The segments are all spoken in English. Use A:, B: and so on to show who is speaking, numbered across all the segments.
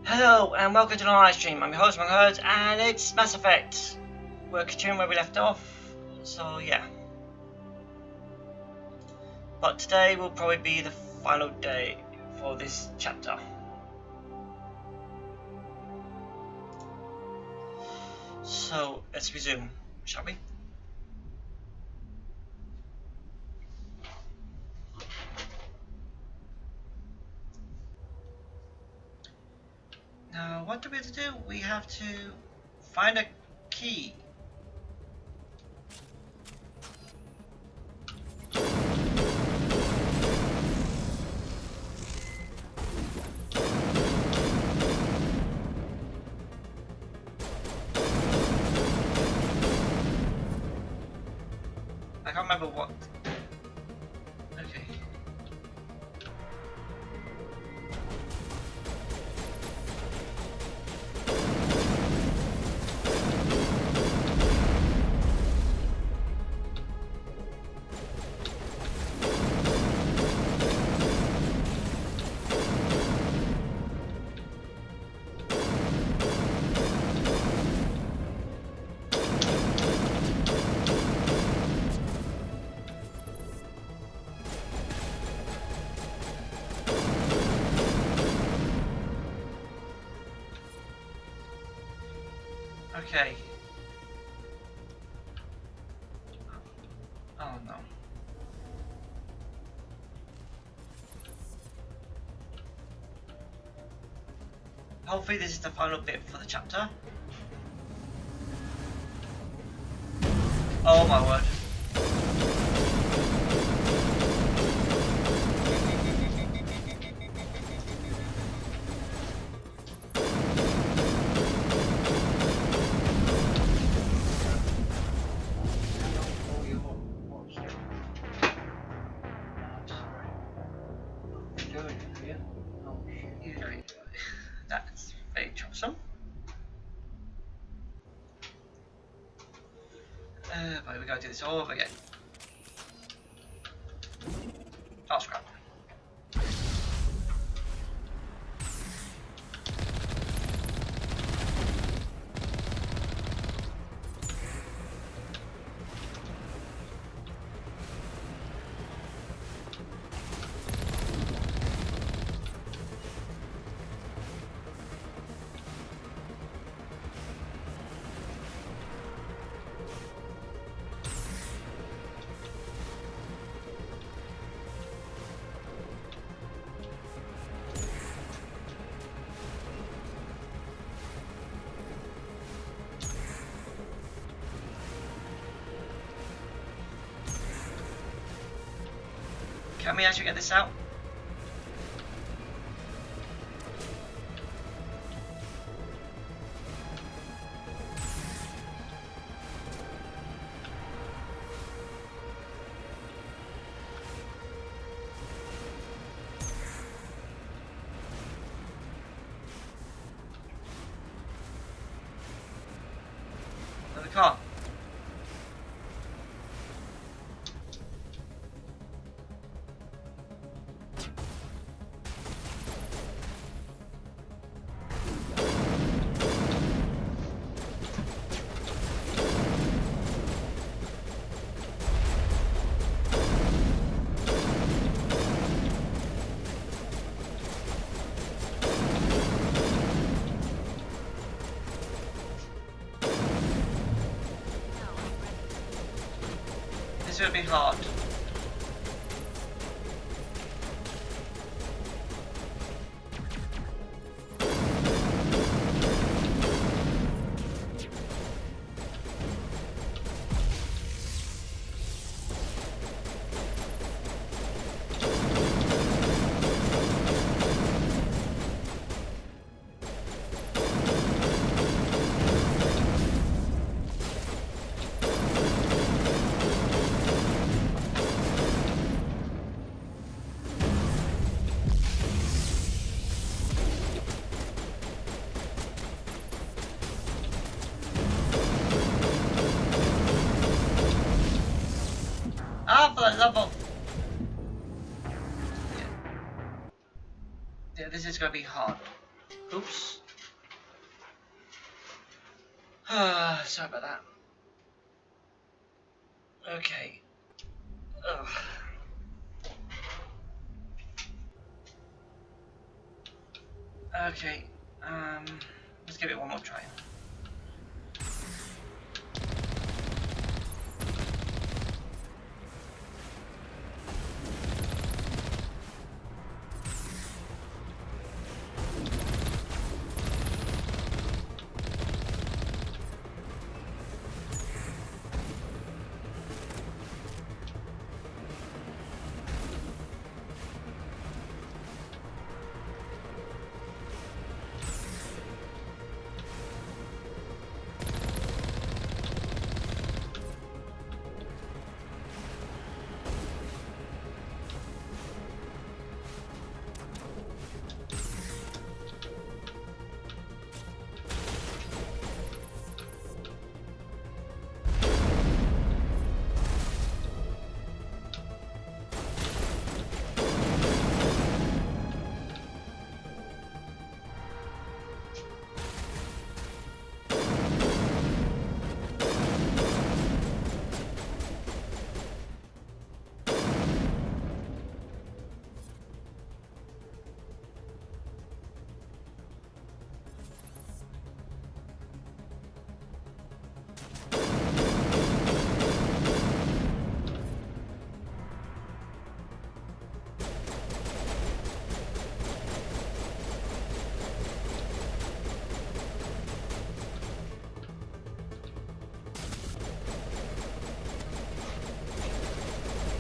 A: Hello and welcome to the live stream. I'm your host, Mark, and it's Mass Effect. We're continuing where we left off, so yeah. But today will probably be the final day for this chapter. So let's resume, shall we? Now, what do we have to do? We have to find a key. I can't remember what. Okay. Okay. Oh no. Hopefully this is the final bit for the chapter. Oh my word. That's very troublesome. But we gotta do this all over again. Oh scrap. Can we actually get this out? No, we can't. This will be hard. this is going to be hard. Oops. Sorry about that. Okay. Ugh. Okay. Let's give it one more try.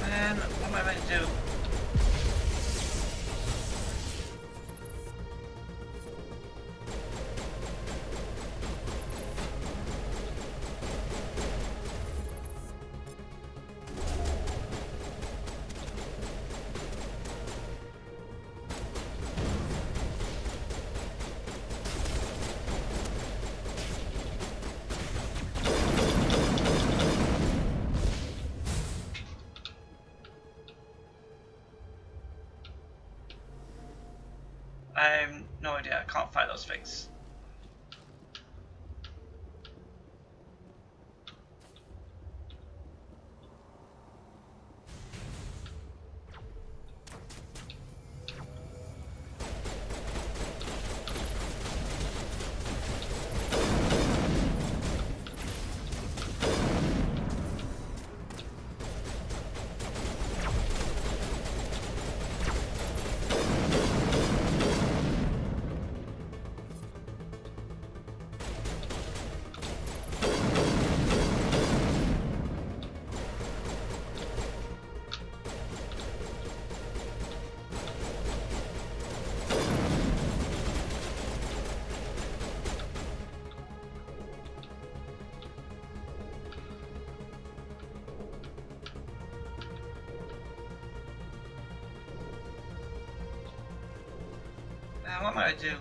A: Man, what am I meant to do? I have no idea, I can't fight those things. Man, what am I gonna do?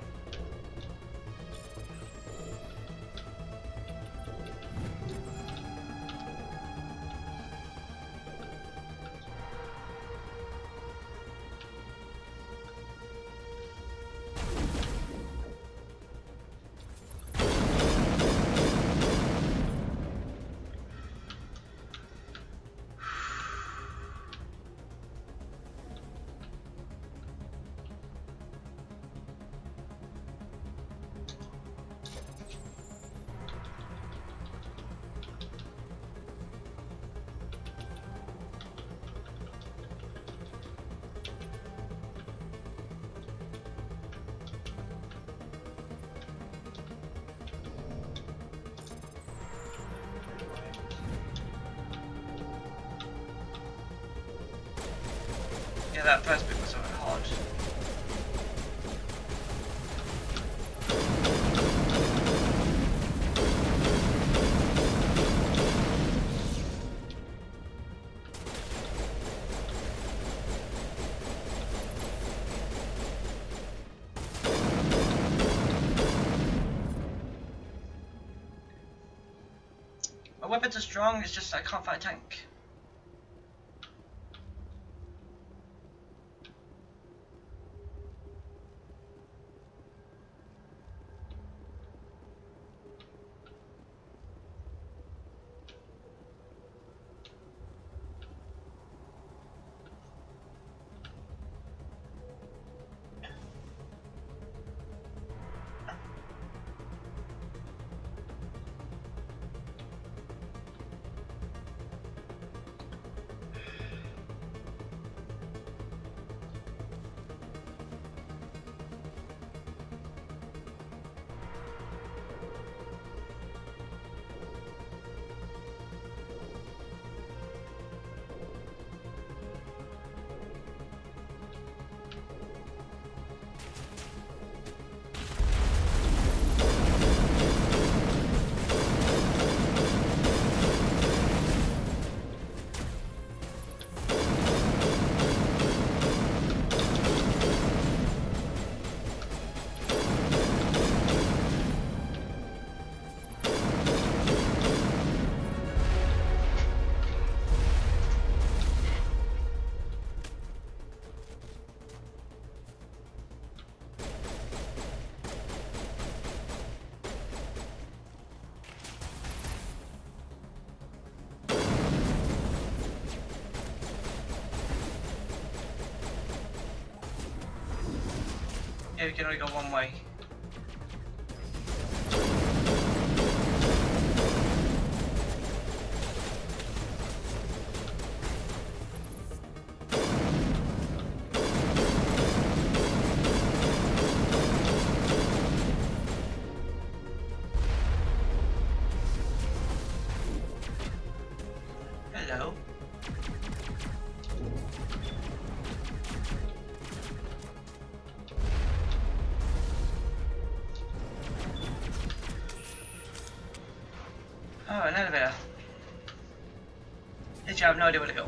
A: Yeah, that first bit was a bit hard. My weapons are strong, it's just I can't fight a tank. Yeah, we can only go one way. Hello. Oh, an elevator. Literally, I have no idea where to go.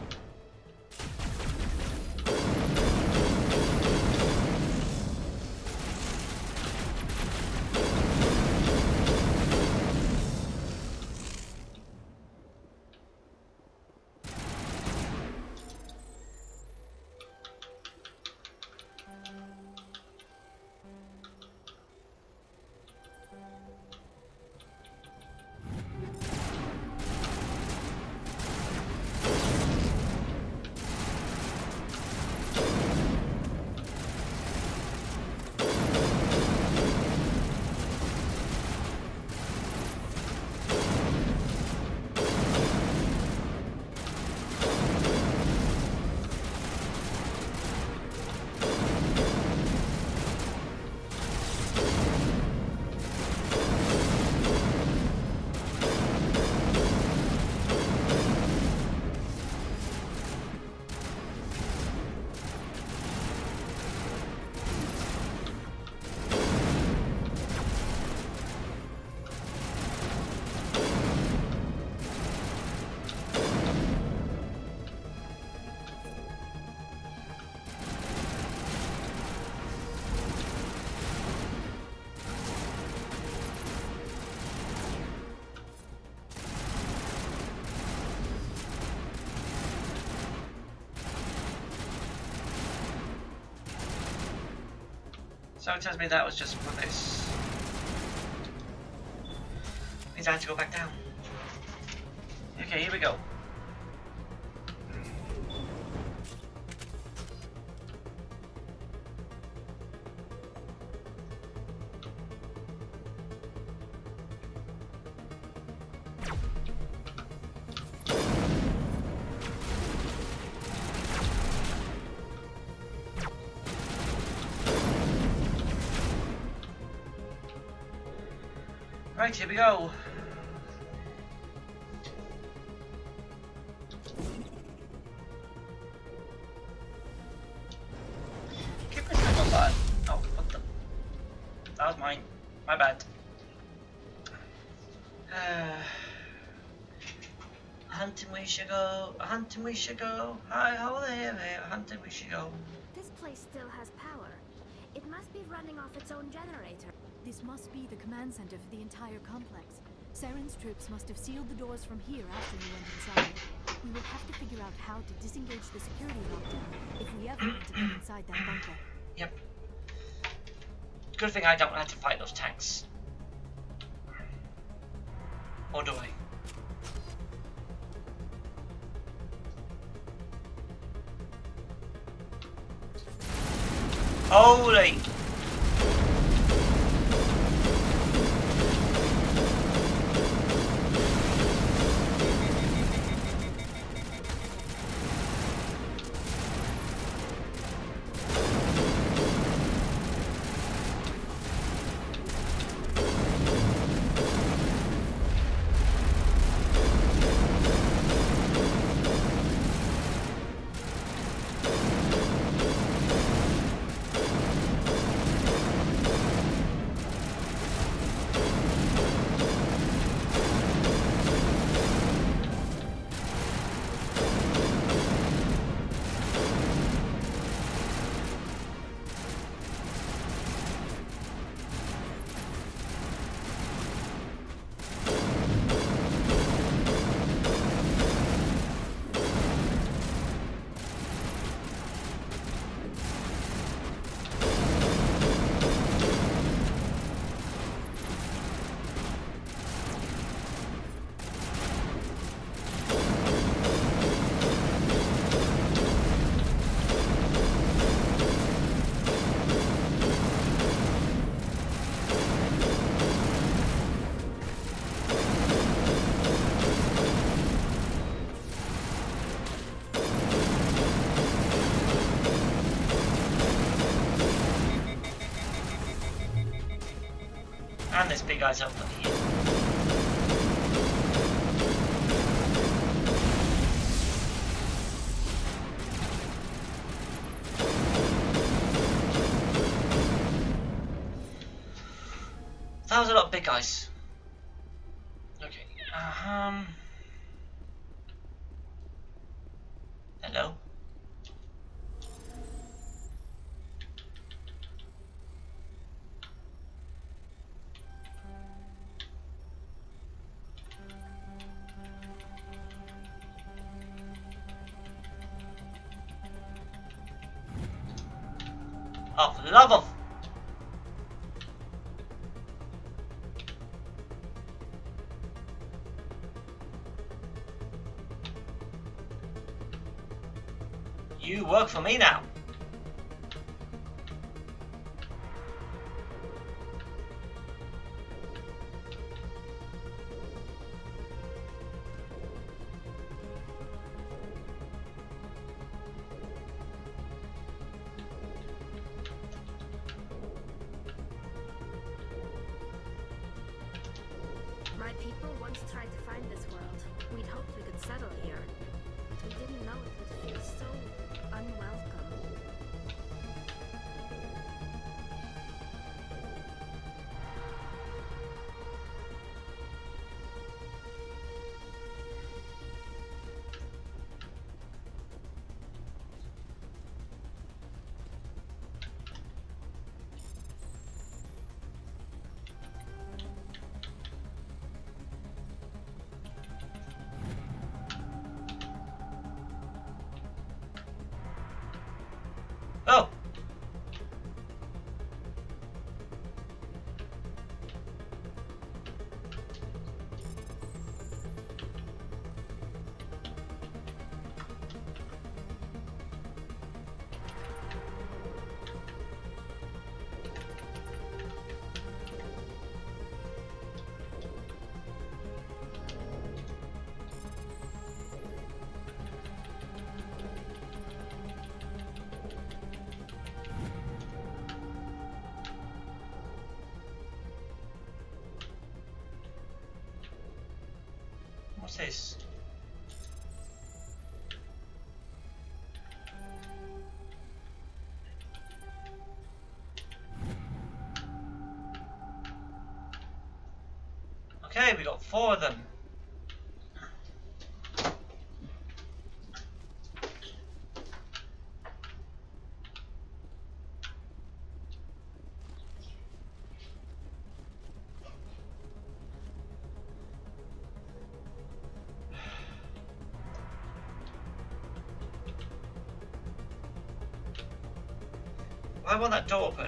A: So it tells me that was just for this. Means I have to go back down. Okay, here we go. Right, here we go. Keep pressing the button. Oh, what the? That was mine. My bad. Hunting we should go. Hunting we should go. Hi, ho there. Hunting we should go.
B: This place still has power. It must be running off its own generator.
C: This must be the command center for the entire complex. Saren's troops must have sealed the doors from here after we went inside. We will have to figure out how to disengage the security lockdown if we ever want to get inside that bunker.
A: Yep. Good thing I don't have to fight those tanks. Or do I? Holy! big guys over here. That was a lot of big guys. Okay. Hello. Oh, for the love of... You work for me now.
B: My people once tried to find this world. We'd hoped we could settle here. But we didn't know it would feel so unwelcome.
A: Oh. What's this? Okay, we got 4 of them. Why won't that door open?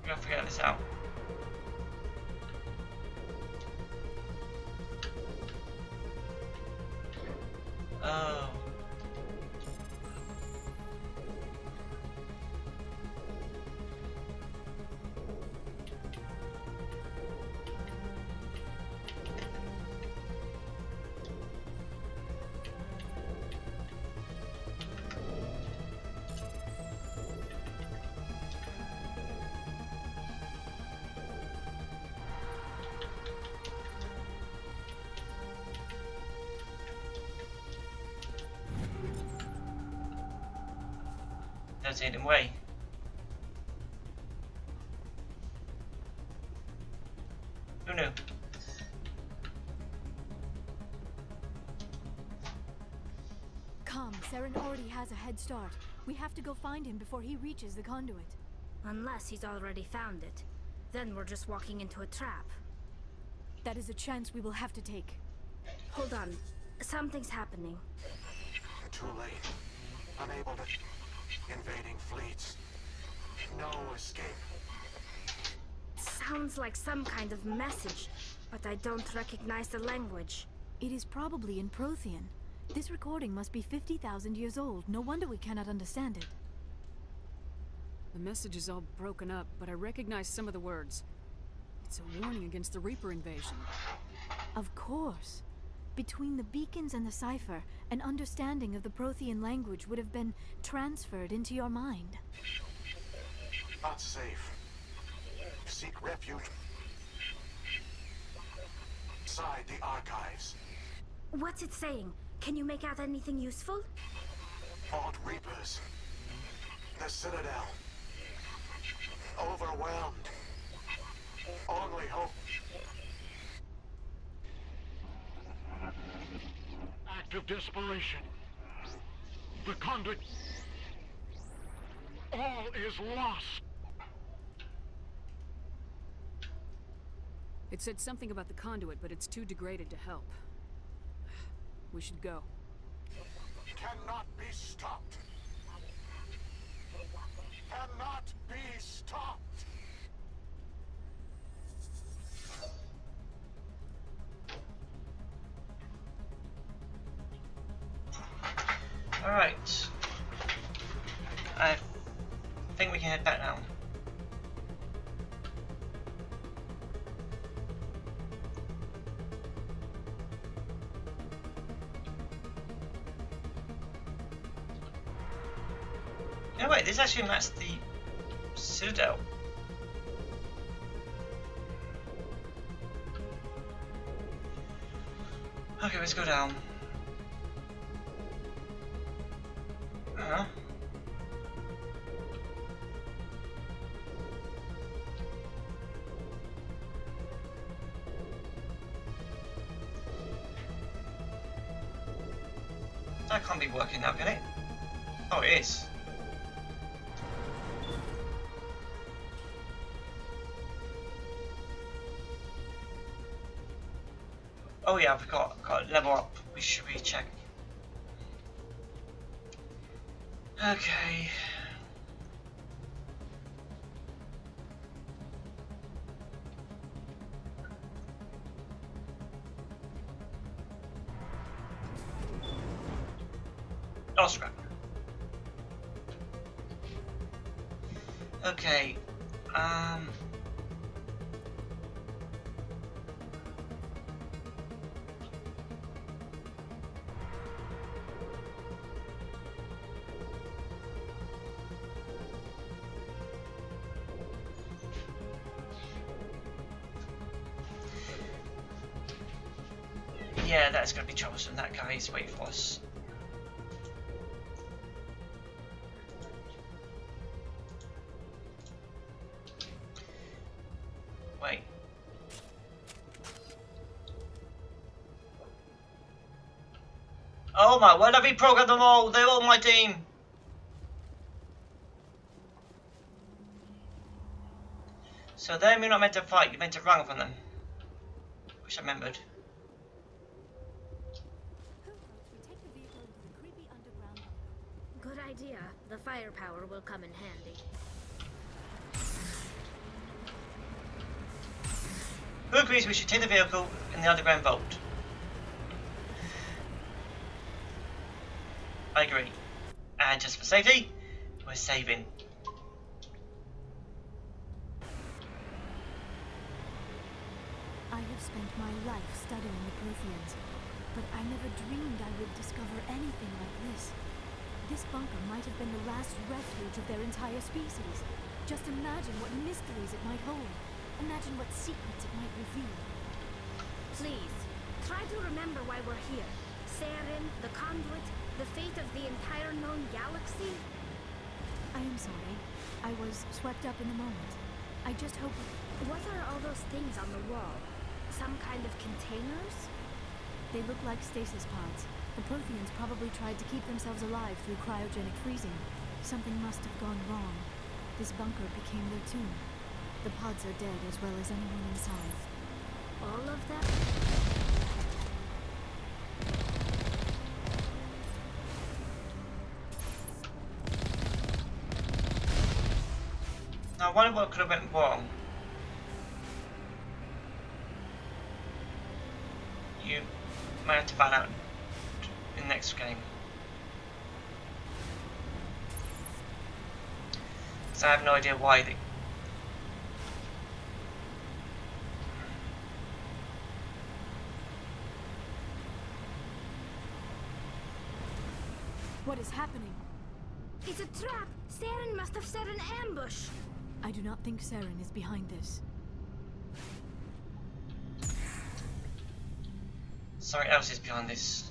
A: I'm gonna figure this out. Oh. There's a hidden way. Who knew?
C: Come, Saren already has a head start. We have to go find him before he reaches the conduit.
B: Unless he's already found it. Then we're just walking into a trap.
C: That is a chance we will have to take.
B: Hold on. Something's happening.
D: Too late. Unable to... Invading fleets. No escape.
B: Sounds like some kind of message, but I don't recognize the language.
C: It is probably in Prothean. This recording must be 50,000 years old. No wonder we cannot understand it.
E: The message is all broken up, but I recognize some of the words. It's a warning against the Reaper invasion.
C: Of course. Between the beacons and the cipher, an understanding of the Prothean language would have been transferred into your mind.
D: Not safe. Seek refuge inside the archives.
B: What's it saying? Can you make out anything useful?
D: Vault Reapers. The Citadel. Overwhelmed. Only hope. Act of desperation. The conduit. All is lost.
E: It said something about the conduit, but it's too degraded to help. We should go.
D: Cannot be stopped. Cannot be stopped.
A: Alright. I think we can head back now. No, wait, this actually matches the Citadel. Okay, let's go down. Uh-huh. That can't be working now, can it? Oh, it is. Oh yeah, I've got level up. We should be checking. Okay. Oh, scrap. Okay. Yeah, that's going to be troublesome. That guy's waiting for us. Wait. Oh my, why have we programmed them all? They're all my team. So then you're not meant to fight, you're meant to run from them. Which I remembered.
B: Good idea. The firepower will come in handy.
A: Who agrees we should take the vehicle in the underground vault? I agree. And just for safety, we're saving.
C: I have spent my life studying the Protheans, but I never dreamed I would discover anything like this. This bunker might have been the last refuge of their entire species. Just imagine what mysteries it might hold. Imagine what secrets it might reveal.
B: Please, try to remember why we're here. Saren, the conduit, the fate of the entire known galaxy.
C: I am sorry. I was swept up in the moment. I just hope...
B: What are all those things on the wall? Some kind of containers?
C: They look like stasis pods. The Protheans probably tried to keep themselves alive through cryogenic freezing. Something must have gone wrong. This bunker became their tomb. The pods are dead as well as anyone inside.
B: All of them?
A: Now I wonder what could have went wrong. You might have to find out in the next game. So I have no idea why they...
C: is happening?
B: It's a trap! Saren must have set an ambush!
C: I do not think Saren is behind this.
A: Something else is behind this.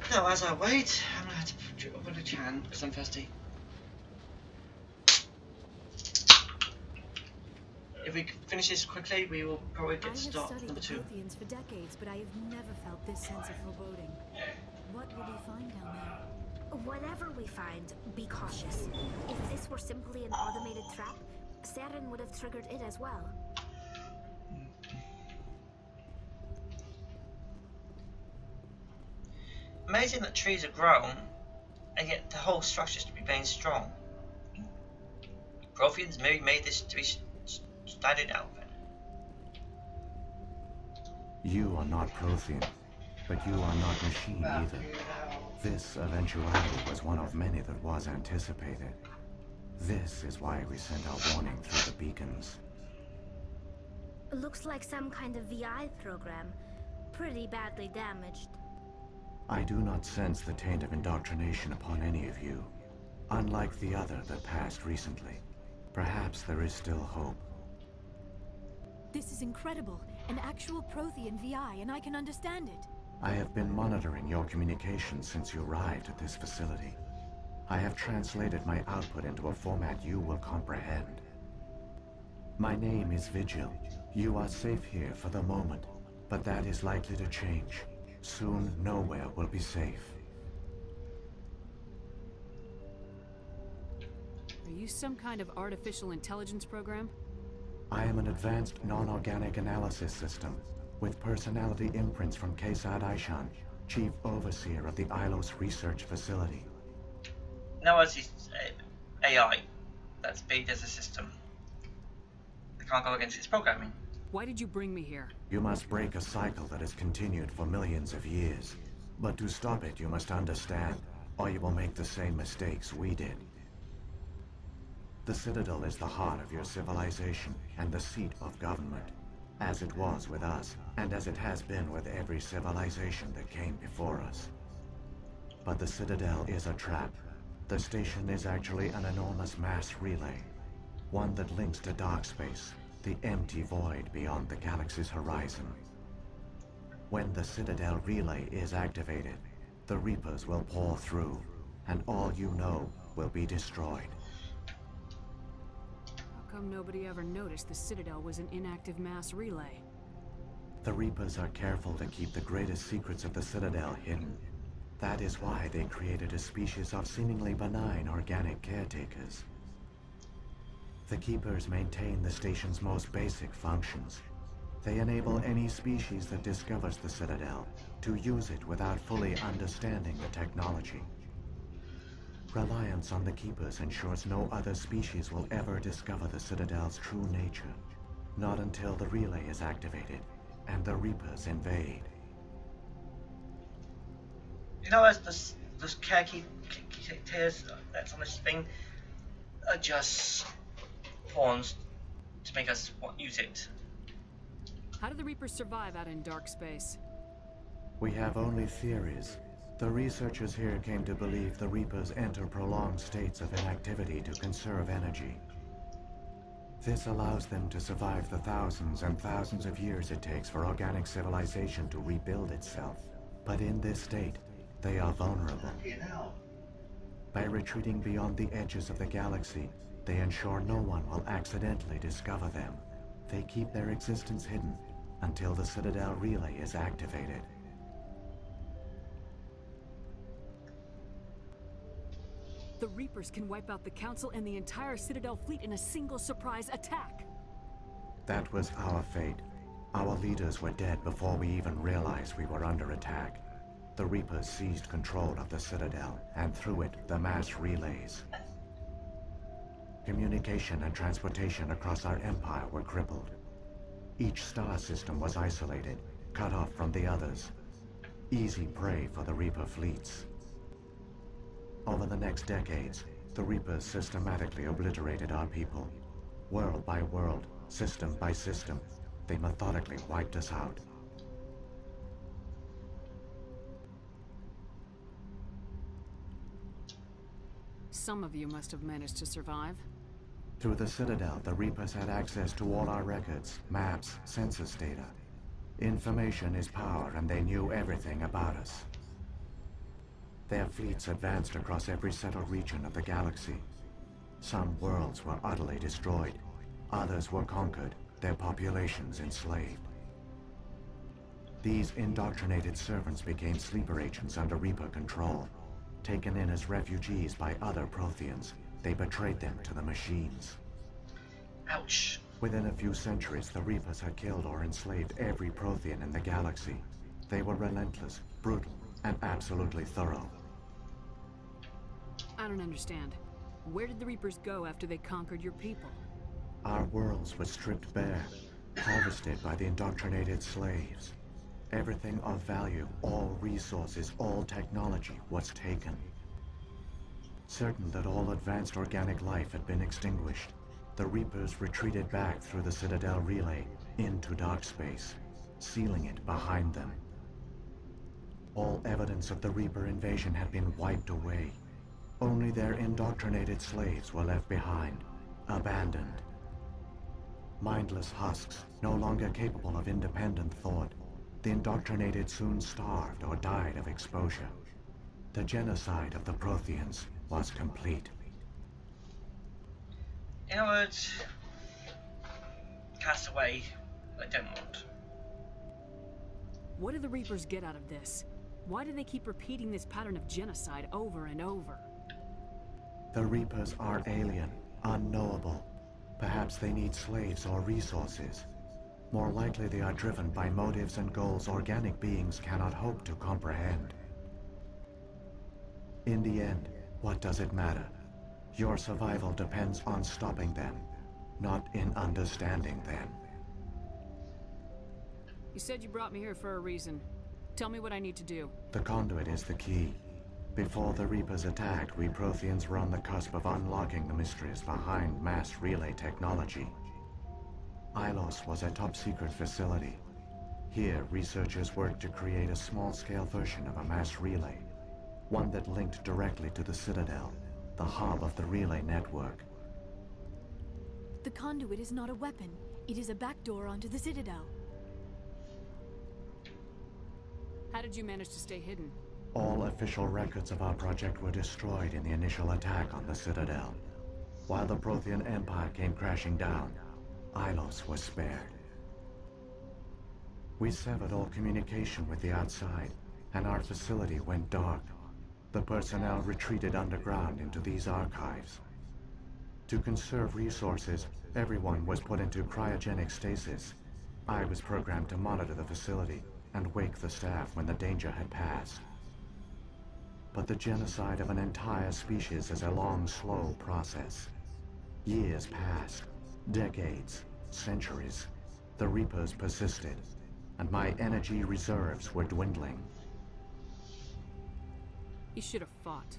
A: So as I wait, I'm gonna have to put it up when I can because I'm thirsty. If we finish this quickly, we will probably
C: I
A: get
C: have
A: to start
C: studied
A: number
C: the
A: 2.
C: Protheans for decades, but I have never felt this sense of foreboding. What will we find down there?
B: Whatever we find, be cautious. If this were simply an automated trap, Saren would have triggered it as well.
A: Amazing that trees are grown, and yet the whole structure is to remain strong. Protheans maybe made this to be studied out.
F: You are not Prothean, but you are not machine either. This eventuality was one of many that was anticipated. This is why we sent our warning through the beacons.
B: Looks like some kind of VI program. Pretty badly damaged.
F: I do not sense the taint of indoctrination upon any of you, unlike the other that passed recently. Perhaps there is still hope.
C: This is incredible. An actual Prothean VI, and I can understand it.
F: I have been monitoring your communications since you arrived at this facility. I have translated my output into a format you will comprehend. My name is Vigil. You are safe here for the moment, but that is likely to change. Soon, nowhere will be safe.
E: Are you some kind of artificial intelligence program?
F: I am an advanced non-organic analysis system with personality imprints from Kesad Aishan, Chief Overseer of the Ilos Research Facility.
A: Now as it's AI that's big as a system. I can't go against its programming.
E: Why did you bring me here?
F: You must break a cycle that has continued for millions of years. But to stop it, you must understand, or you will make the same mistakes we did. The Citadel is the heart of your civilization and the seat of government, as it was with us, and as it has been with every civilization that came before us. But the Citadel is a trap. The station is actually an enormous mass relay, one that links to dark space, the empty void beyond the galaxy's horizon. When the Citadel relay is activated, the Reapers will pour through, and all you know will be destroyed.
E: How come nobody ever noticed the Citadel was an inactive mass relay?
F: The Reapers are careful to keep the greatest secrets of the Citadel hidden. That is why they created a species of seemingly benign organic caretakers. The Keepers maintain the station's most basic functions. They enable any species that discovers the Citadel to use it without fully understanding the technology. Reliance on the Keepers ensures no other species will ever discover the Citadel's true nature. Not until the relay is activated and the Reapers invade.
A: You know, as those caretakers that's on this thing are just pawns to make us use it.
E: How do the Reapers survive out in dark space?
F: We have only theories. The researchers here came to believe the Reapers enter prolonged states of inactivity to conserve energy. This allows them to survive the thousands and thousands of years it takes for organic civilization to rebuild itself. But in this state, they are vulnerable. By retreating beyond the edges of the galaxy, they ensure no one will accidentally discover them. They keep their existence hidden until the Citadel relay is activated.
E: The Reapers can wipe out the Council and the entire Citadel fleet in a single surprise attack.
F: That was our fate. Our leaders were dead before we even realized we were under attack. The Reapers seized control of the Citadel, and through it, the mass relays. Communication and transportation across our empire were crippled. Each star system was isolated, cut off from the others. Easy prey for the Reaper fleets. Over the next decades, the Reapers systematically obliterated our people. World by world, system by system, they methodically wiped us out.
E: Some of you must have managed to survive.
F: Through the Citadel, the Reapers had access to all our records, maps, census data. Information is power, and they knew everything about us. Their fleets advanced across every settled region of the galaxy. Some worlds were utterly destroyed. Others were conquered, their populations enslaved. These indoctrinated servants became sleeper agents under Reaper control. Taken in as refugees by other Protheans, they betrayed them to the machines.
A: Ouch.
F: Within a few centuries, the Reapers had killed or enslaved every Prothean in the galaxy. They were relentless, brutal, and absolutely thorough.
E: I don't understand. Where did the Reapers go after they conquered your people?
F: Our worlds were stripped bare, harvested by the indoctrinated slaves. Everything of value, all resources, all technology was taken. Certain that all advanced organic life had been extinguished, the Reapers retreated back through the Citadel relay into dark space, sealing it behind them. All evidence of the Reaper invasion had been wiped away. Only their indoctrinated slaves were left behind, abandoned. Mindless husks, no longer capable of independent thought, the indoctrinated soon starved or died of exposure. The genocide of the Protheans was complete.
A: In other words, cast away. I don't want.
E: What do the Reapers get out of this? Why do they keep repeating this pattern of genocide over and over?
F: The Reapers are alien, unknowable. Perhaps they need slaves or resources. More likely they are driven by motives and goals organic beings cannot hope to comprehend. In the end, what does it matter? Your survival depends on stopping them, not in understanding them.
E: You said you brought me here for a reason. Tell me what I need to do.
F: The conduit is the key. Before the Reapers attacked, we Protheans were on the cusp of unlocking the mysteries behind mass relay technology. Ilos was a top-secret facility. Here, researchers worked to create a small-scale version of a mass relay, one that linked directly to the Citadel, the hub of the relay network.
C: The conduit is not a weapon. It is a backdoor onto the Citadel.
E: How did you manage to stay hidden?
F: All official records of our project were destroyed in the initial attack on the Citadel. While the Prothean Empire came crashing down, Ilos was spared. We severed all communication with the outside, and our facility went dark. The personnel retreated underground into these archives. To conserve resources, everyone was put into cryogenic stasis. I was programmed to monitor the facility and wake the staff when the danger had passed. But the genocide of an entire species is a long, slow process. Years passed, decades, centuries. The Reapers persisted, and my energy reserves were dwindling.
E: You should have fought.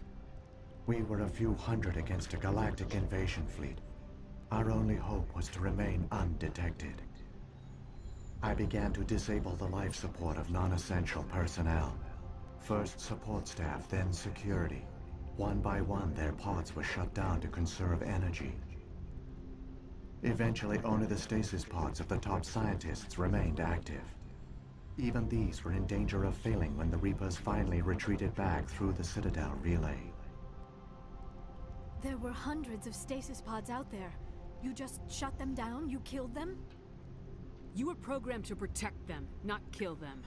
F: We were a few hundred against a galactic invasion fleet. Our only hope was to remain undetected. I began to disable the life support of non-essential personnel. First support staff, then security. One by one, their pods were shut down to conserve energy. Eventually, only the stasis pods of the top scientists remained active. Even these were in danger of failing when the Reapers finally retreated back through the Citadel relay.
C: There were hundreds of stasis pods out there. You just shut them down? You killed them?
E: You were programmed to protect them, not kill them.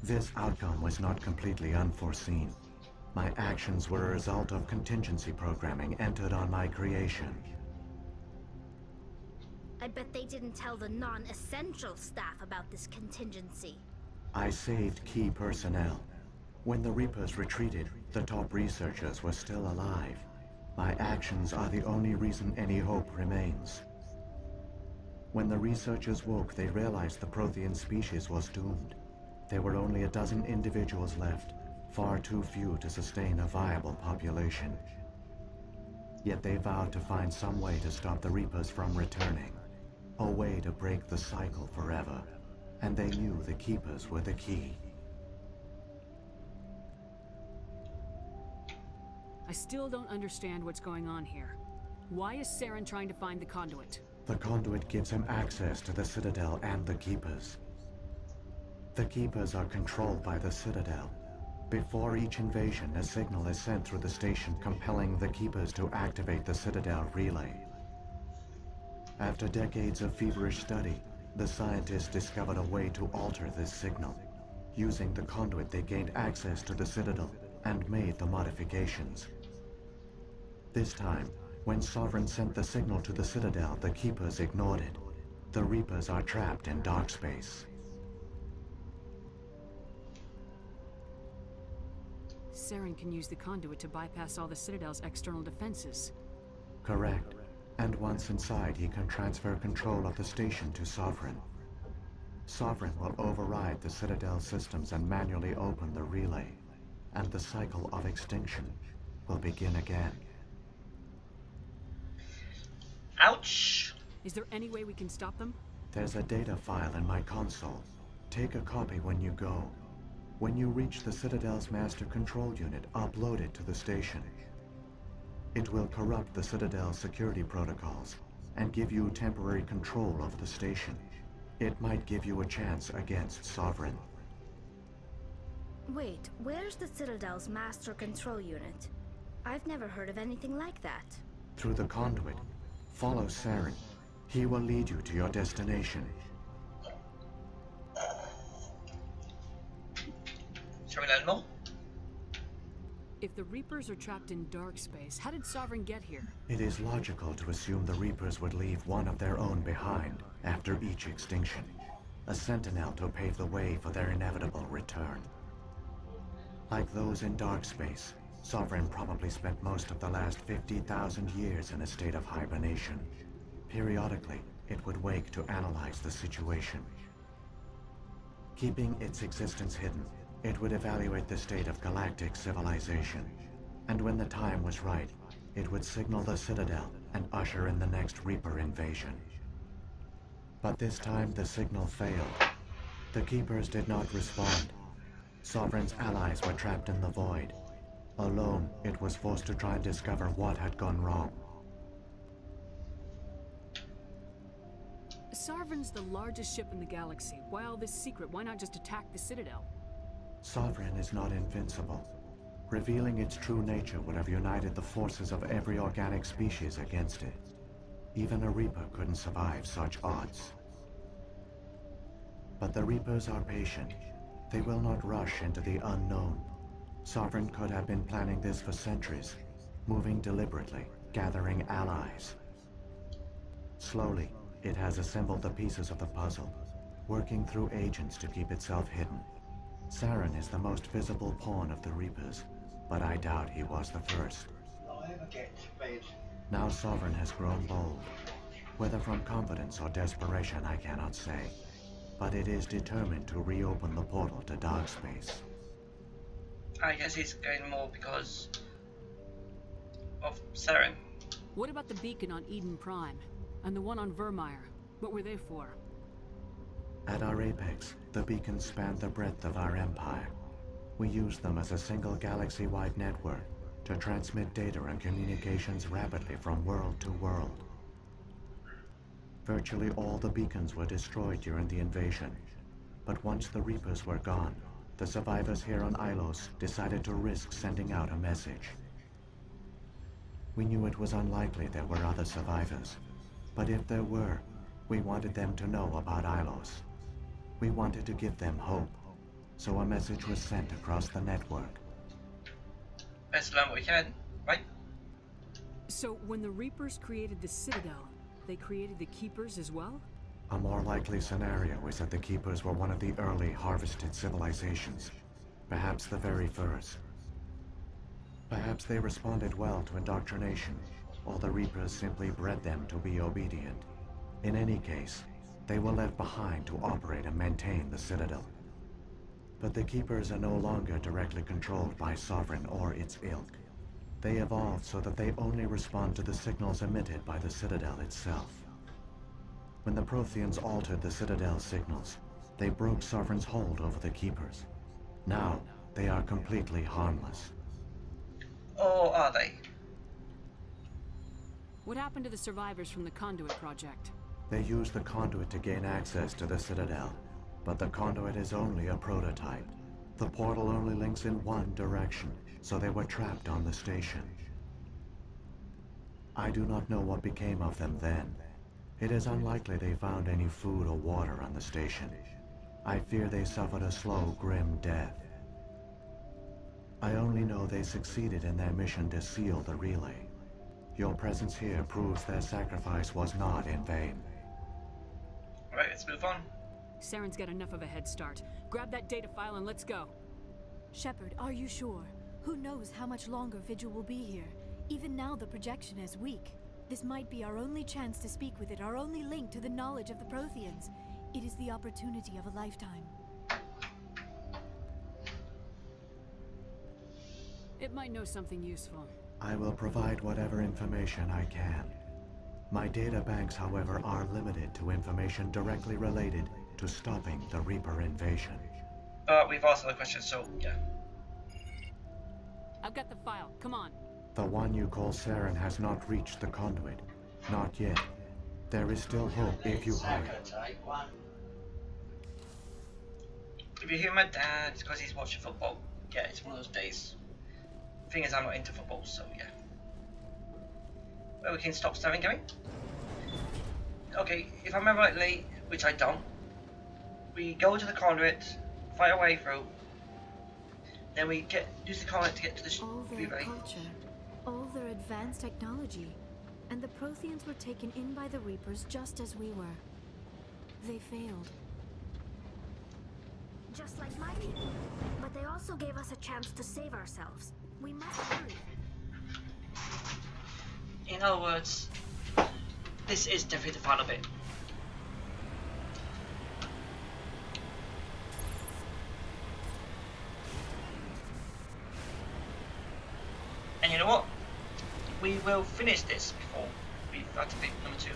F: This outcome was not completely unforeseen. My actions were a result of contingency programming entered on my creation.
B: I bet they didn't tell the non-essential staff about this contingency.
F: I saved key personnel. When the Reapers retreated, the top researchers were still alive. My actions are the only reason any hope remains. When the researchers woke, they realized the Prothean species was doomed. There were only a dozen individuals left, far too few to sustain a viable population. Yet they vowed to find some way to stop the Reapers from returning. A way to break the cycle forever. And they knew the Keepers were the key.
E: I still don't understand what's going on here. Why is Saren trying to find the conduit?
F: The conduit gives him access to the Citadel and the Keepers. The Keepers are controlled by the Citadel. Before each invasion, a signal is sent through the station compelling the Keepers to activate the Citadel relay. After decades of feverish study, the scientists discovered a way to alter this signal. Using the conduit, they gained access to the Citadel and made the modifications. This time, when Sovereign sent the signal to the Citadel, the Keepers ignored it. The Reapers are trapped in dark space.
E: Saren can use the conduit to bypass all the Citadel's external defenses.
F: Correct. And once inside, he can transfer control of the station to Sovereign. Sovereign will override the Citadel systems and manually open the relay. And the cycle of extinction will begin again.
A: Ouch!
E: Is there any way we can stop them?
F: There's a data file in my console. Take a copy when you go. When you reach the Citadel's master control unit, upload it to the station. It will corrupt the Citadel's security protocols and give you temporary control of the station. It might give you a chance against Sovereign.
B: Wait, where's the Citadel's master control unit? I've never heard of anything like that.
F: Through the conduit, follow Saren. He will lead you to your destination.
A: Shall we learn more?
E: If the Reapers are trapped in dark space, how did Sovereign get here?
F: It is logical to assume the Reapers would leave one of their own behind after each extinction. A sentinel to pave the way for their inevitable return. Like those in dark space, Sovereign probably spent most of the last 50,000 years in a state of hibernation. Periodically, it would wake to analyze the situation. Keeping its existence hidden, it would evaluate the state of galactic civilization. And when the time was right, it would signal the Citadel and usher in the next Reaper invasion. But this time the signal failed. The Keepers did not respond. Sovereign's allies were trapped in the void. Alone, it was forced to try and discover what had gone wrong.
E: Sovereign's the largest ship in the galaxy. Why all this secret? Why not just attack the Citadel?
F: Sovereign is not invincible. Revealing its true nature would have united the forces of every organic species against it. Even a Reaper couldn't survive such odds. But the Reapers are patient. They will not rush into the unknown. Sovereign could have been planning this for centuries, moving deliberately, gathering allies. Slowly, it has assembled the pieces of the puzzle, working through agents to keep itself hidden. Saren is the most visible pawn of the Reapers, but I doubt he was the first. Now Sovereign has grown bold. Whether from confidence or desperation, I cannot say. But it is determined to reopen the portal to dark space.
A: I guess he's going more because of Saren.
E: What about the beacon on Eden Prime? And the one on Vermeer? What were they for?
F: At our apex, the beacons span the breadth of our empire. We use them as a single galaxy-wide network to transmit data and communications rapidly from world to world. Virtually all the beacons were destroyed during the invasion, but once the Reapers were gone, the survivors here on Ilos decided to risk sending out a message. We knew it was unlikely there were other survivors, but if there were, we wanted them to know about Ilos. We wanted to give them hope, so a message was sent across the network.
A: Let's learn what we can, right?
E: So when the Reapers created the Citadel, they created the Keepers as well?
F: A more likely scenario is that the Keepers were one of the early harvested civilizations, perhaps the very first. Perhaps they responded well to indoctrination, or the Reapers simply bred them to be obedient. In any case, they were left behind to operate and maintain the Citadel. But the Keepers are no longer directly controlled by Sovereign or its ilk. They evolved so that they only respond to the signals emitted by the Citadel itself. When the Protheans altered the Citadel's signals, they broke Sovereign's hold over the Keepers. Now, they are completely harmless.
A: Or are they?
E: What happened to the survivors from the Conduit project?
F: They used the conduit to gain access to the Citadel, but the conduit is only a prototype. The portal only links in one direction, so they were trapped on the station. I do not know what became of them then. It is unlikely they found any food or water on the station. I fear they suffered a slow, grim death. I only know they succeeded in their mission to seal the relay. Your presence here proves their sacrifice was not in vain.
A: Right, let's move on.
E: Saren's got enough of a head start. Grab that data file and let's go.
C: Shepard, are you sure? Who knows how much longer Vigil will be here? Even now the projection is weak. This might be our only chance to speak with it, our only link to the knowledge of the Protheans. It is the opportunity of a lifetime.
E: It might know something useful.
F: I will provide whatever information I can. My data banks, however, are limited to information directly related to stopping the Reaper invasion.
A: We've asked other questions, so yeah.
E: I've got the file. Come on.
F: The one you call Saren has not reached the conduit. Not yet. There is still hope if you hurry.
A: If you hear my dad, it's because he's watching football. Yeah, it's one of those days. Thing is, I'm not into football, so yeah. Well, we can stop Saren going. Okay, if I remember rightly, which I don't, we go to the conduit, fight our way through, then we use the conduit to get to the
C: All their
A: relay.
C: culture, all their advanced technology, and the Protheans were taken in by the Reapers just as we were. They failed.
B: Just like my people. But they also gave us a chance to save ourselves. We must hurry.
A: In other words, this is definitely the final bit. And you know what? We will finish this before we activate number 2.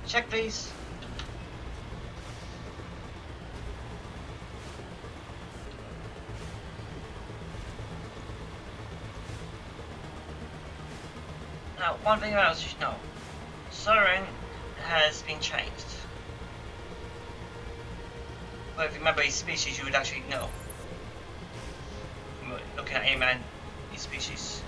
A: Check please. Now, one thing else you should know. Saren has been changed. Well, if you remember his species, you would actually know. Looking at him and his species.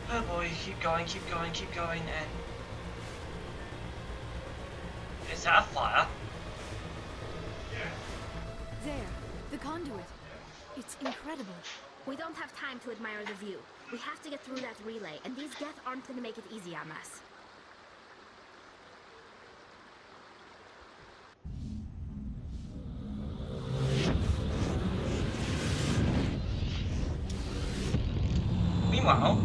A: Oh boy, keep going, and... Is that a fire?
C: There, the conduit. It's incredible.
B: We don't have time to admire the view. We have to get through that relay, and these Geth aren't gonna make it easy on us.
A: Meanwhile...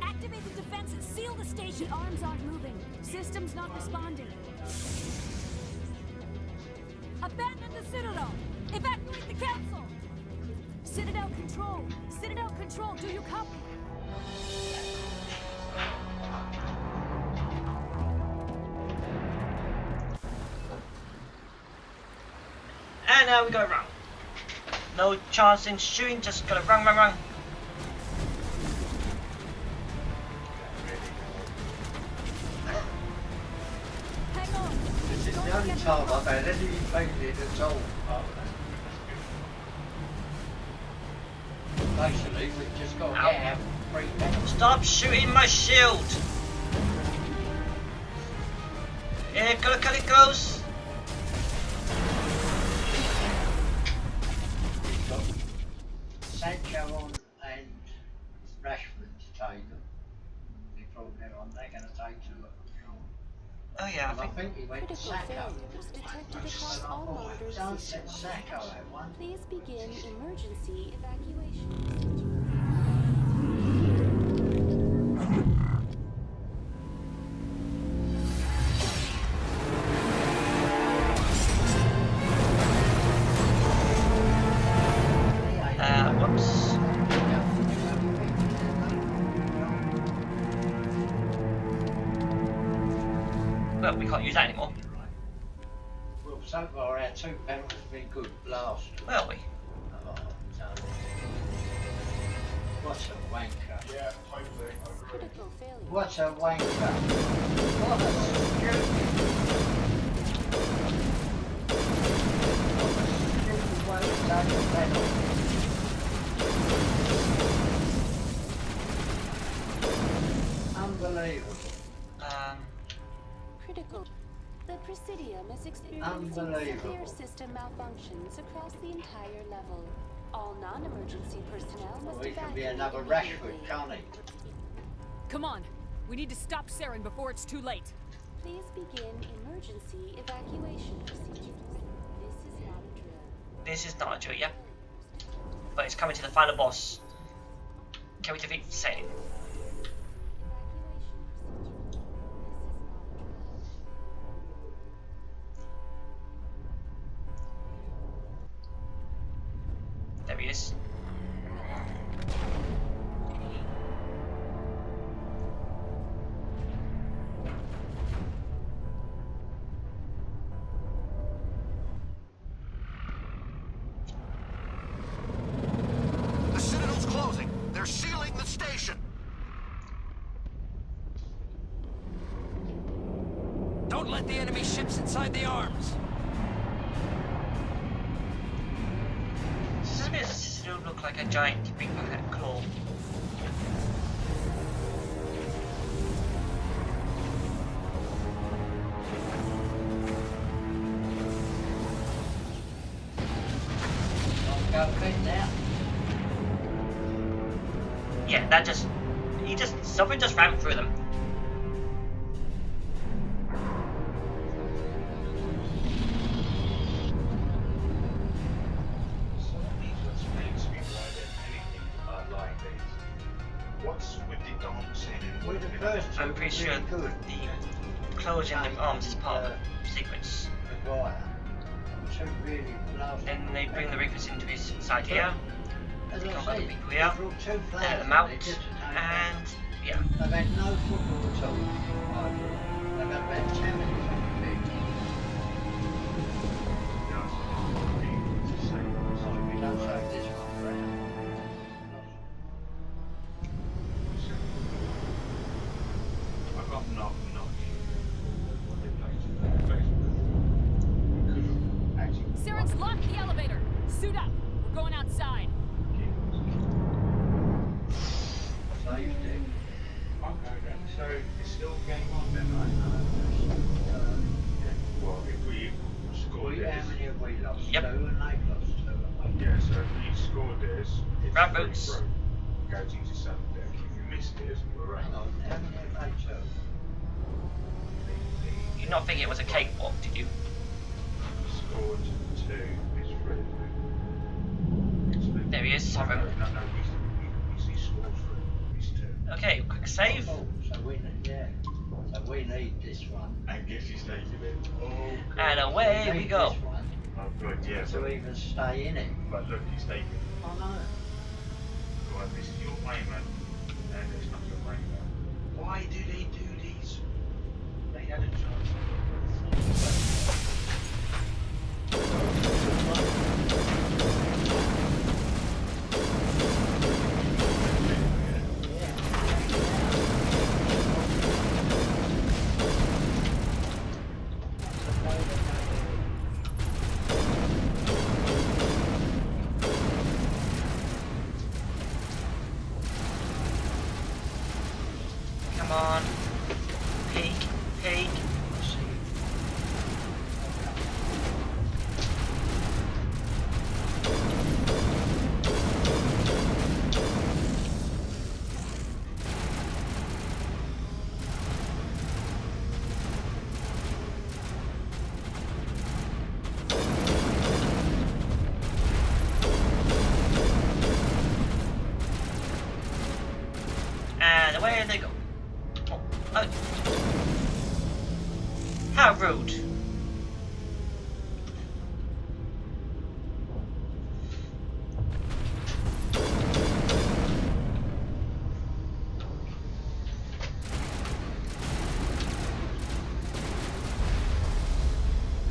C: Activate the defenses. Seal the station. The arms aren't moving. Systems not responding. Abandon the Citadel. Evacuate the Council. Citadel Control. Citadel Control. Do you copy?
A: And now we gotta run. No chance in shooting, just gotta run.
C: Hang on.
G: This is the only time I've had any feeling at all. Basically, we've just got to
A: Ow.
G: get out 3 minutes.
A: Stop shooting my shield! Yeah, gotta cut it close.
G: We've got Sancho on and Rashford to take them. They brought them on, they're going to take 2 of them.
A: Oh yeah,
G: And
A: I
G: I
A: think...
G: think he went to
H: Critical
G: Sacco.
H: failures detected across all monitoring
G: Don't set
H: systems.
G: Sacco at one.
H: Please begin emergency evacuation.
A: Whoops. Well, we can't use that anymore.
G: Well, so far our 2 penalties have been good blast.
A: Will we?
G: Oh, no. What a wanker.
D: Yeah, hopefully.
H: Critical failure.
G: What a wanker. What a stupid. What a stupid way to take a penalty. Unbelievable.
H: Critical. The Presidium is experiencing severe
G: Unbelievable.
H: system malfunctions across the entire level. All non-emergency personnel must
G: Well, he can
H: evacuate
G: be another
H: immediately.
G: Rashford, can't he?
E: Come on. We need to stop Saren before it's too late.
H: Please begin emergency evacuation procedures. This is not a drill.
A: This is not a drill, yeah. But it's coming to the final boss. Can we defeat Satan? There he is.
D: The Citadel's closing. They're sealing the station.
I: Don't let the enemy ships inside the arms.
A: Doesn't it still look like a giant big claw?
G: I'll go bed now.
A: Yeah, that just... something just ran through them.
D: What's with the dancing and
G: We're the first 2
A: I'm pretty sure
G: really good.
A: the closing the arms is part of the sequence.
G: Maguire. 2 really blasted.
A: Then they bring the Reapers into his side here.
G: As
A: They
G: I
A: come back
G: said,
A: the people here.
G: they brought 2
A: Let them
G: players
A: out.
G: in just to
A: And yeah.
G: They've had no football at all. They've had about 10 minutes on the pitch. So we don't take this one round.
J: I got knocked.
E: Saren's locked the elevator. Suit up. We're going outside.
G: Saved it.
J: Okay then, so it's still game on then, right? Well, if we scored this...
G: How many have we lost?
A: Yep.
G: 2 and they've lost 2, haven't we?
J: Yeah, so if we scored this, it's
A: Grab
J: free
A: boots.
J: throw. Goes into sudden death. If we missed this, we're
G: Hang
J: out.
G: on, how many have they took?
A: You not think it was a cakewalk, did you?
J: Scored 2, it's free.
A: There he is, Sovereign.
J: No, we see scores for it. It's 2.
A: Okay, quick save.
G: Oh, so we need, yeah. So we need this one.
J: And gets his naked in. Oh, God.
A: And away we
G: need
A: go.
G: This one
J: Oh, God, yeah.
G: to even stay in it.
J: But look, he's taken.
G: Oh no.
J: Right, this is your payment, and it's not your payment. Why do they do these? They had a chance.
A: Come on. Peek, peek. And away they go. Oh. How rude.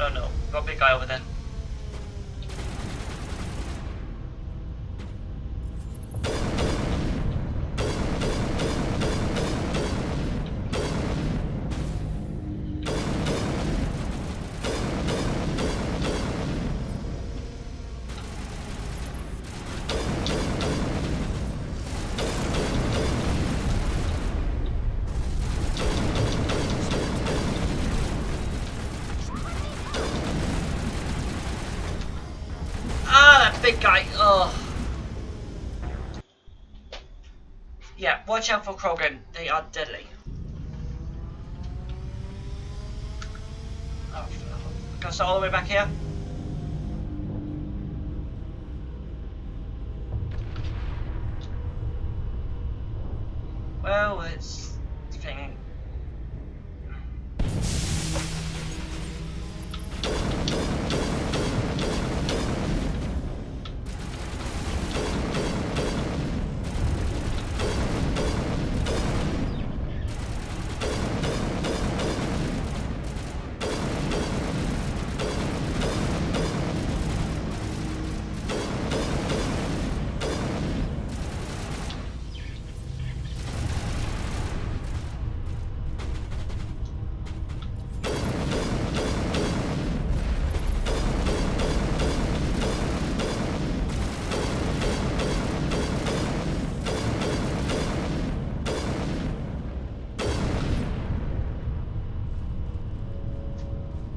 A: Oh no, got a big guy over there. Ah, that big guy. Oh. Yeah, watch out for Krogan. They are deadly. Oh, can I start all the way back here? Well, it's thing.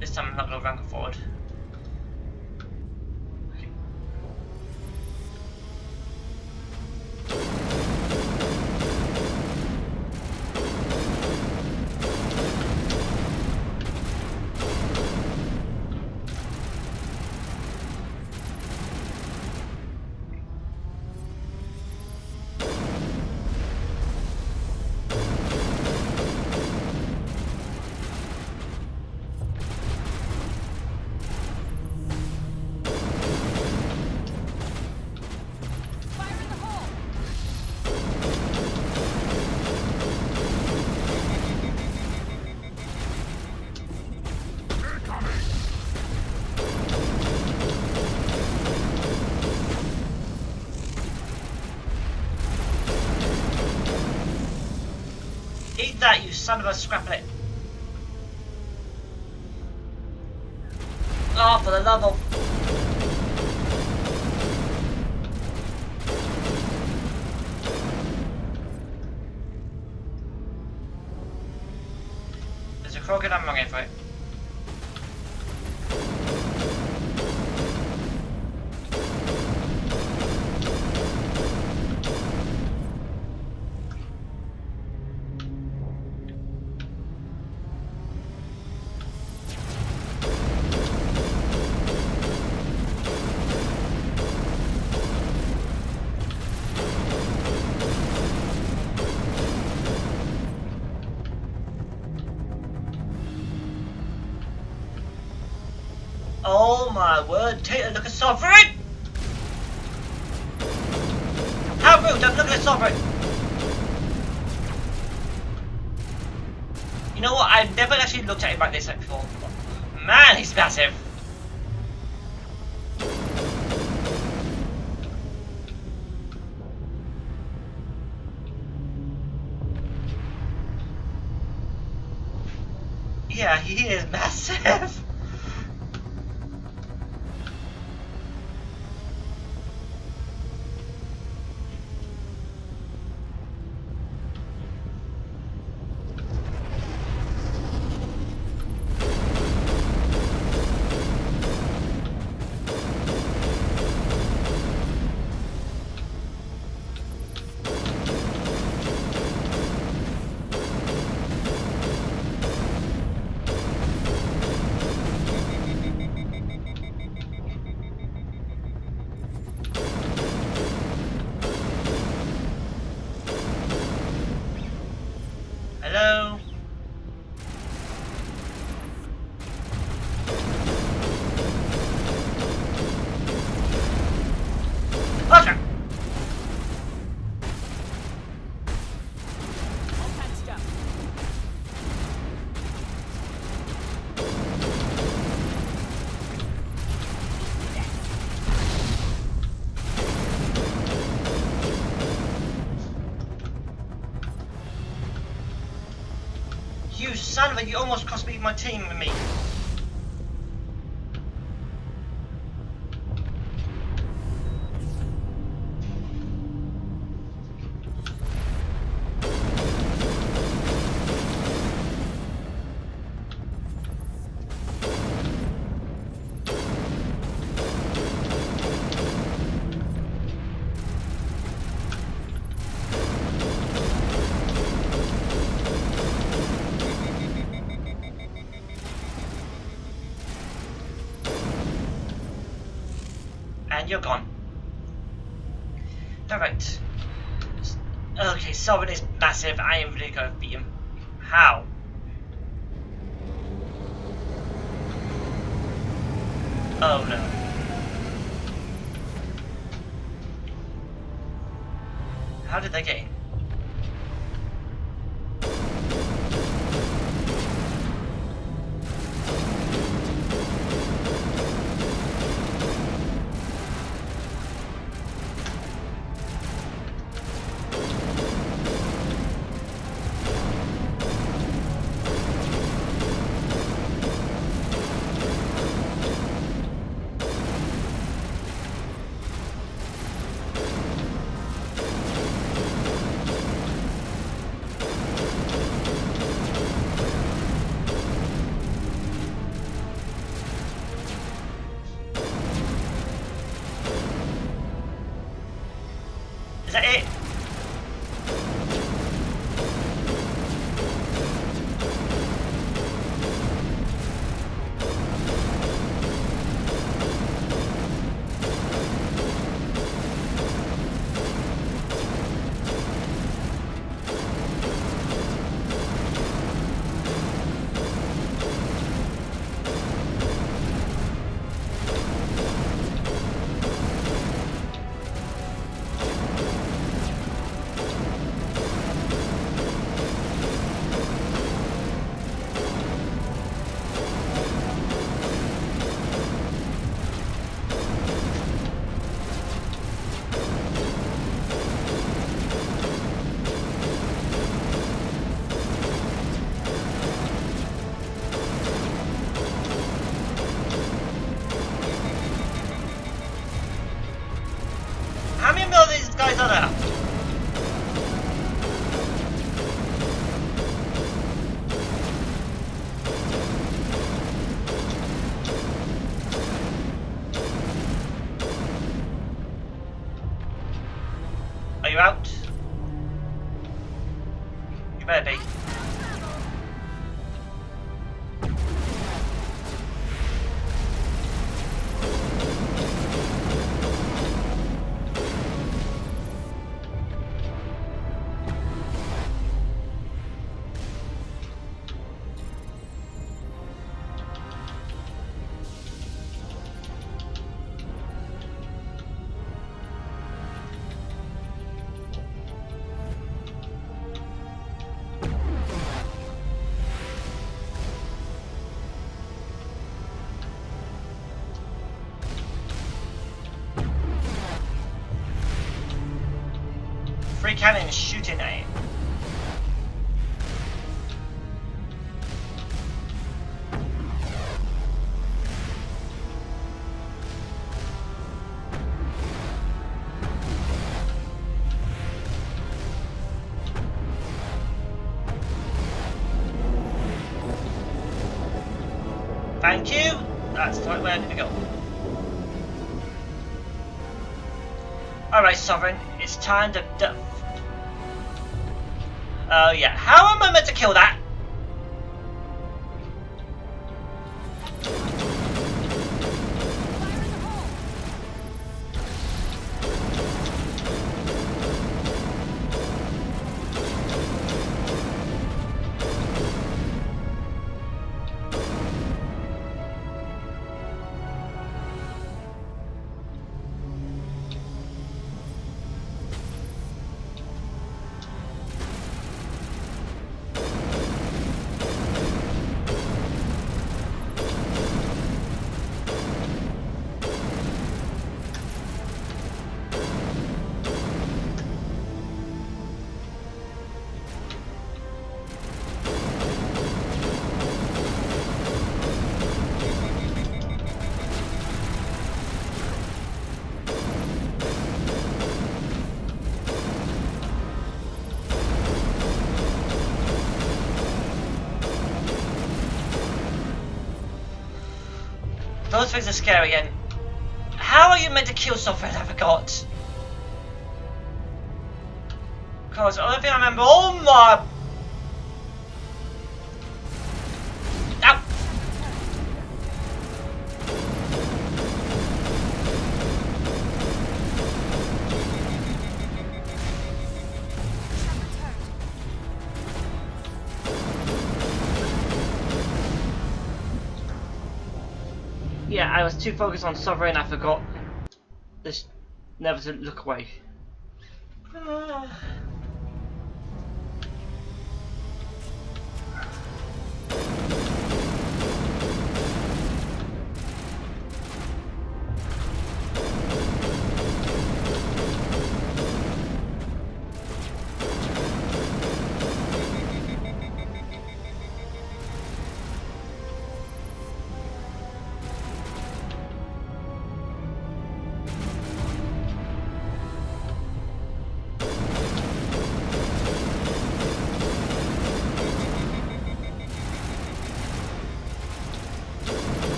A: This time I'm not going to run forward. Okay. Eat that, you son of a scraplet. Oh, for the love of... There's a crocodile, I'm going for it. Oh my word, take a look at Sovereign! How rude, don't look at Sovereign! You know what, I've never actually looked at him like this before. Man, he's massive! Yeah, he is massive! Hello? Okay.
E: All patched up.
A: You son of a, you almost cost me my team with me. And you're gone. Perfect. Okay, Sovereign is massive. I am really going to beat him. How? Oh no. How did they get in? Is that it? out? You better be. Three cannons shooting at it. Thank you. That's the right way I need to go. Alright, Sovereign, it's time to... yeah. How am I meant to kill that? Those things are scary, and how are you meant to kill something? I forgot. Because the only thing I remember, oh my... Ow! Yeah, I was too focused on Sovereign, I forgot this, never to look away. Oh.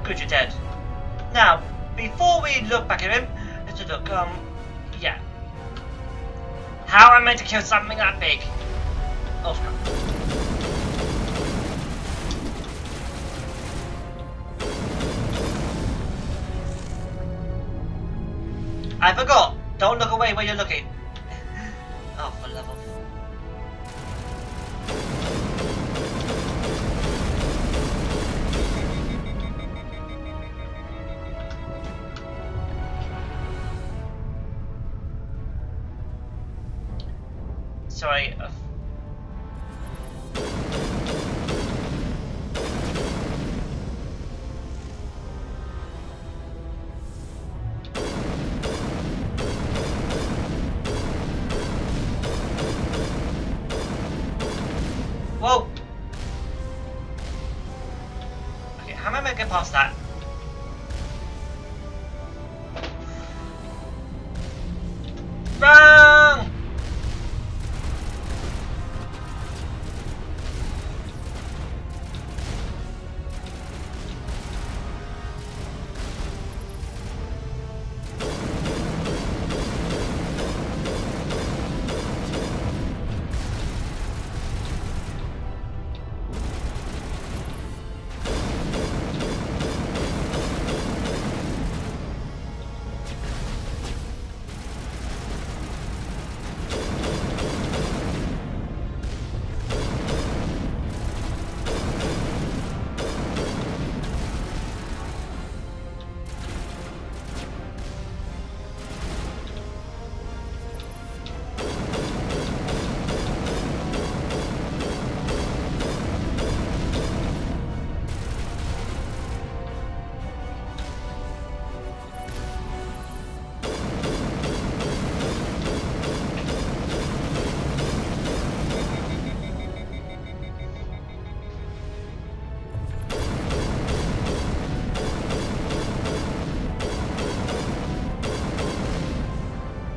A: Good, you're dead. Now, before we look back at him, let's look, yeah. How am I meant to kill something that big? Oh, crap. I forgot. Don't look away when you're looking. Oh, for love of... Sorry. How am I gonna get past that? Wrong!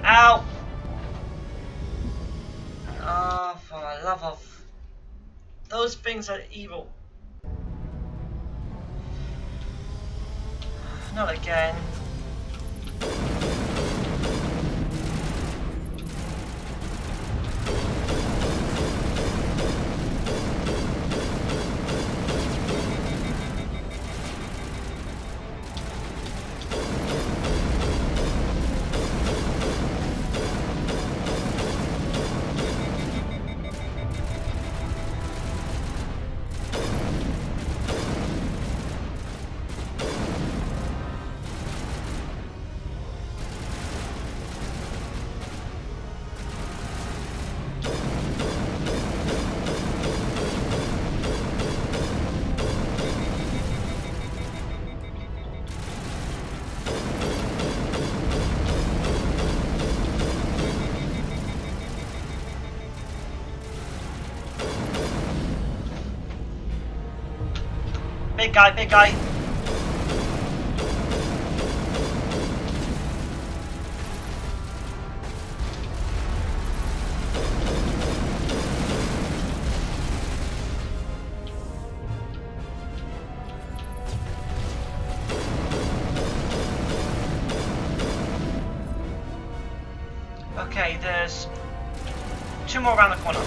A: Ow! Oh, for the love of... Those things are evil. Not again. Big guy, big guy. Okay, there's 2 more around the corner.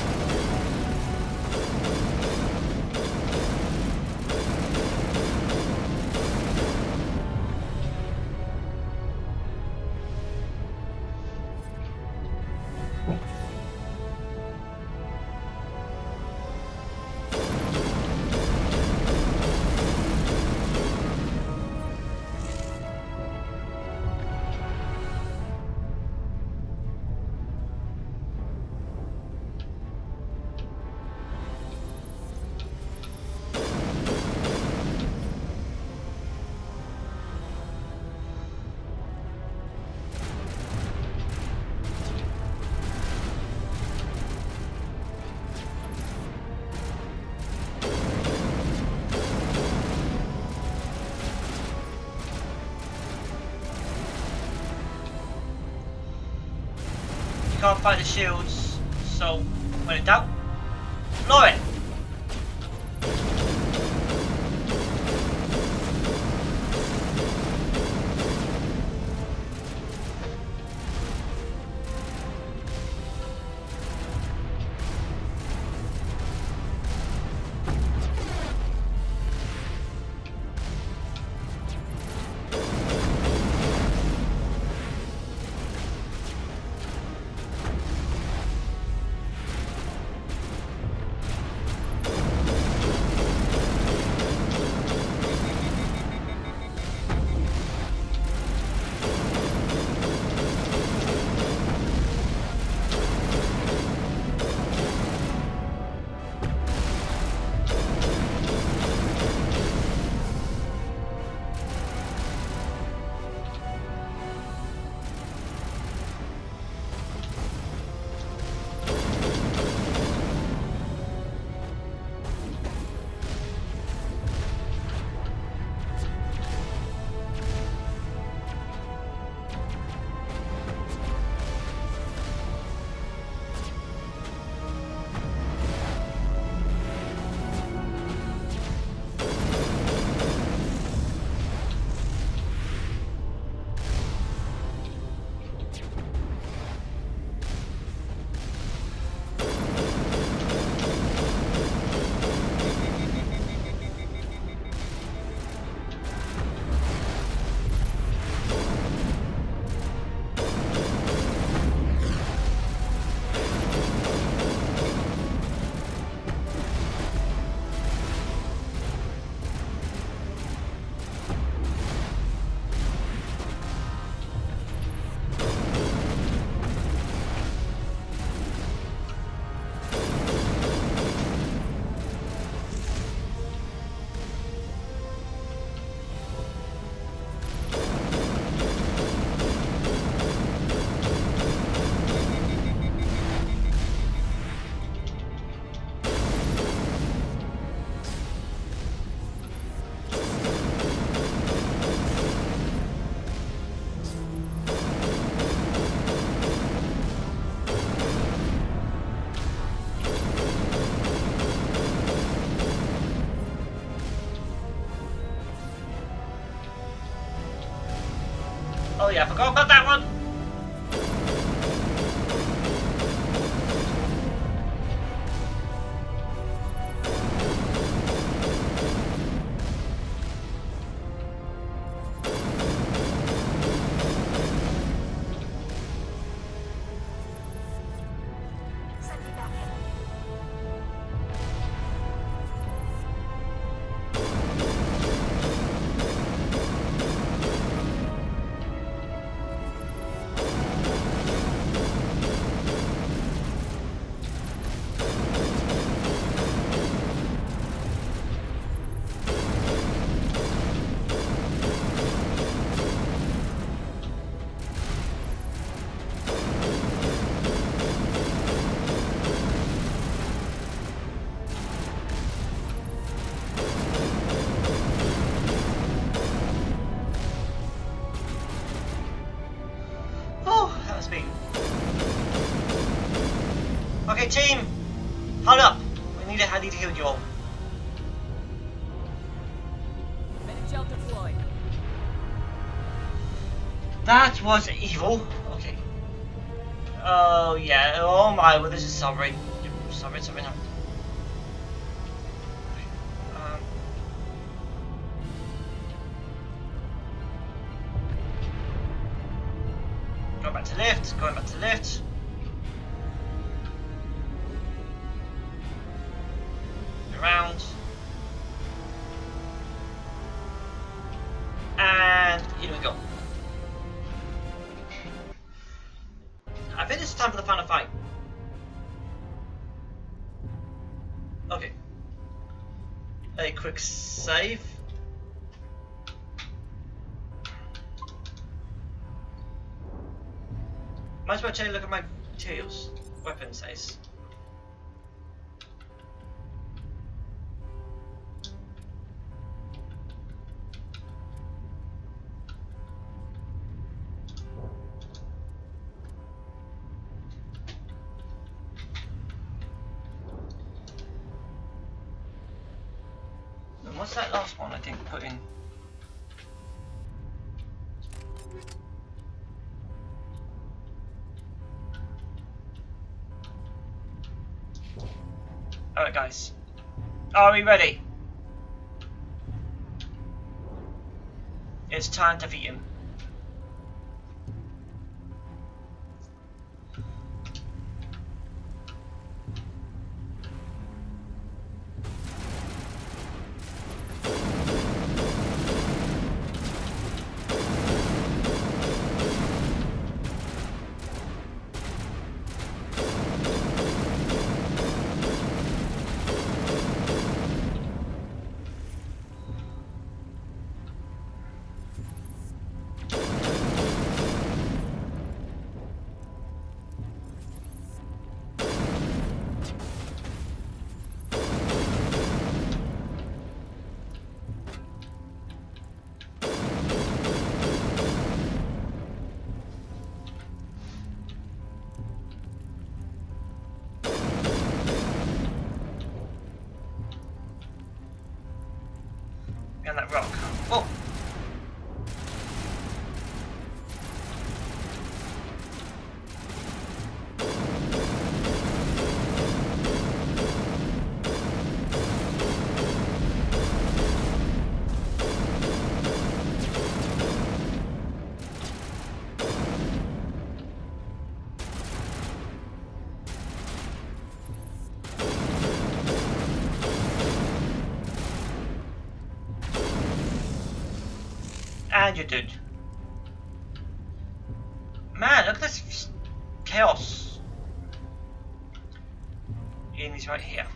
A: Can't find the shields, so when in doubt, blow it! yeah, I forgot about that one. Okay, team, hold up. I need to heal you all.
E: Gel deployed.
A: That was evil. Okay. Oh yeah. Oh my. Well, this is sovereign. Sovereign. Going back to lift. Going back to lift. Around. And here we go. I think it's time for the final fight. Okay. A quick save. Might as well take a look at my materials. Weapon says. What's that last one I think put in? Alright guys, are we ready? It's time to defeat him. Behind that rock. Oh! And you did. Man, look at this chaos. Ian is right here.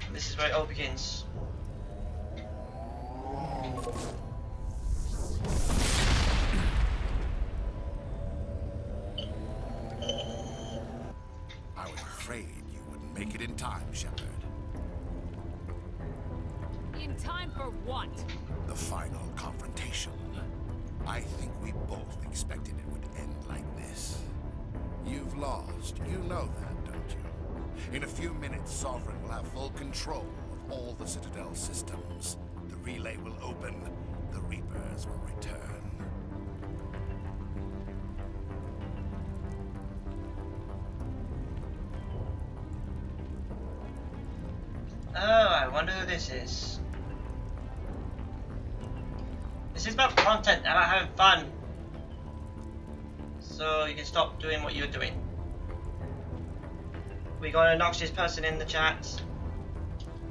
A: And this is where it all begins.
D: Make it in time, Shepard.
E: In time for what?
D: The final confrontation. I think we both expected it would end like this. You've lost. You know that, don't you? In a few minutes, Sovereign will have full control of all the Citadel systems. The relay will open. The Reapers will return.
A: Oh, I wonder who this is. This is about content, about having fun. So you can stop doing what you're doing. We got an obnoxious person in the chat.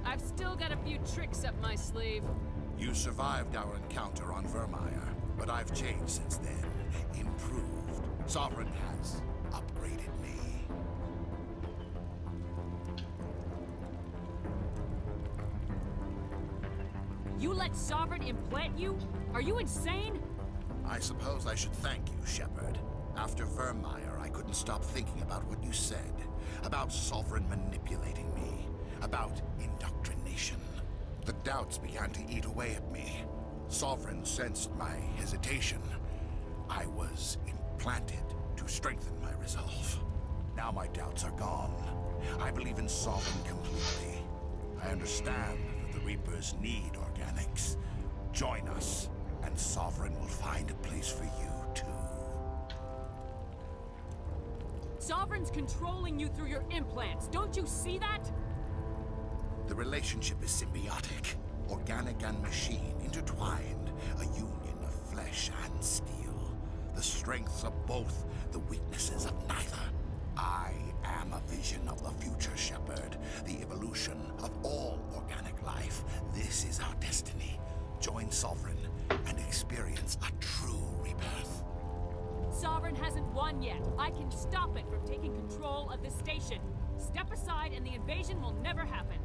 E: I've still got a few tricks up my sleeve.
D: You survived our encounter on Vermeer, but I've changed since then. Improved. Sovereign has upgraded me.
E: You let Sovereign implant you? Are you insane?
D: I suppose I should thank you, Shepard. After Vermeer, I couldn't stop thinking about what you said. About Sovereign manipulating me. About indoctrination. The doubts began to eat away at me. Sovereign sensed my hesitation. I was implanted to strengthen my resolve. Now my doubts are gone. I believe in Sovereign completely. I understand that the Reapers need organics. Join us, and Sovereign will find a place for you, too.
E: Sovereign's controlling you through your implants. Don't you see that?
D: The relationship is symbiotic. Organic and machine intertwined. A union of flesh and steel. The strengths of both, the weaknesses of neither. I am a vision of the future, Shepard. The evolution of all organic life. This is our destiny. Join Sovereign and experience a true rebirth.
E: Sovereign hasn't won yet. I can stop it from taking control of the station. Step aside and the invasion will never happen.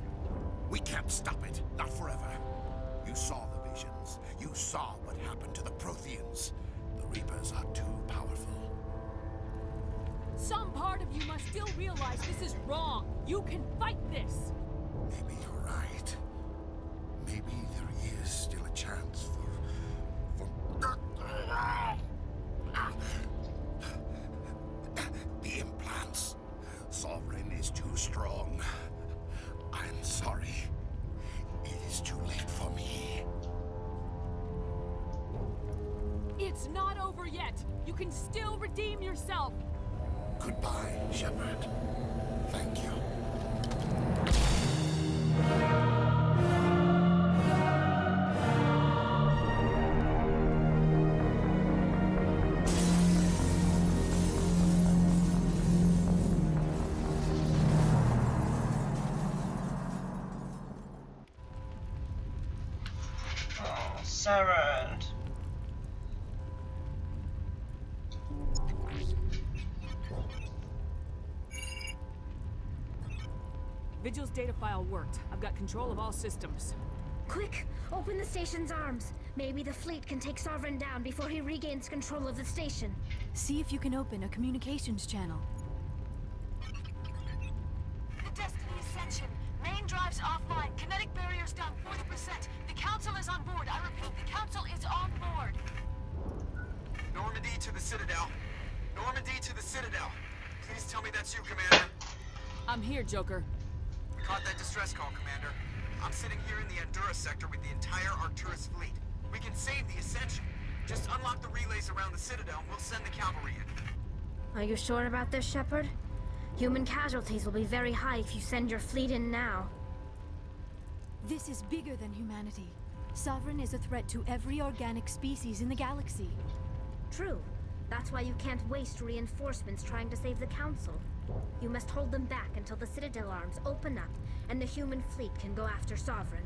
D: We can't stop it. Not forever. You saw the visions. You saw what happened to the Protheans. The Reapers are too powerful.
E: Some part of you must still realize this is wrong. You can fight this.
D: Maybe you're right. Maybe there is still a chance for... The implants. Sovereign is too strong. I'm sorry. It is too late for me.
E: It's not over yet. You can still redeem yourself.
D: Goodbye, Shepard. Thank you.
A: Oh, Sarah.
E: Vigil's data file worked. I've got control of all systems.
B: Quick! Open the station's arms. Maybe the fleet can take Sovereign down before he regains control of the station.
C: See if you can open a communications channel.
K: The Destiny Ascension. Main drives offline. Kinetic barriers down 40%. The Council is on board. I repeat, the Council is on board.
L: Normandy to the Citadel. Normandy to the Citadel. Please tell me that's you, Commander.
E: I'm here, Joker.
L: We caught that distress call, Commander. I'm sitting here in the Endura sector with the entire Arcturus fleet. We can save the Ascension. Just unlock the relays around the Citadel and we'll send the cavalry in.
B: Are you sure about this, Shepard? Human casualties will be very high if you send your fleet in now.
C: This is bigger than humanity. Sovereign is a threat to every organic species in the galaxy.
B: True. That's why you can't waste reinforcements trying to save the Council. You must hold them back until the Citadel arms open up and the human fleet can go after Sovereign.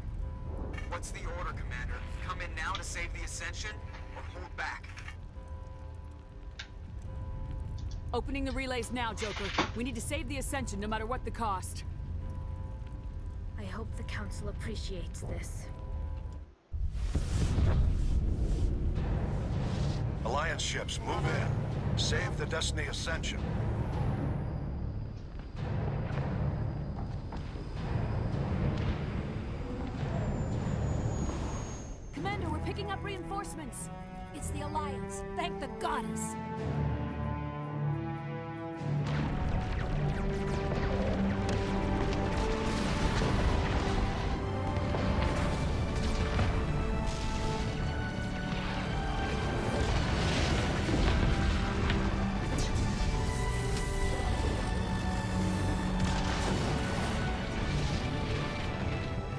L: What's the order, Commander? Come in now to save the Ascension, or hold back?
E: Opening the relays now, Joker. We need to save the Ascension no matter what the cost.
B: I hope the Council appreciates this.
M: Alliance ships, move in. Save the Destiny Ascension.
E: Commander, we're picking up reinforcements.
C: It's the Alliance. Thank the goddess.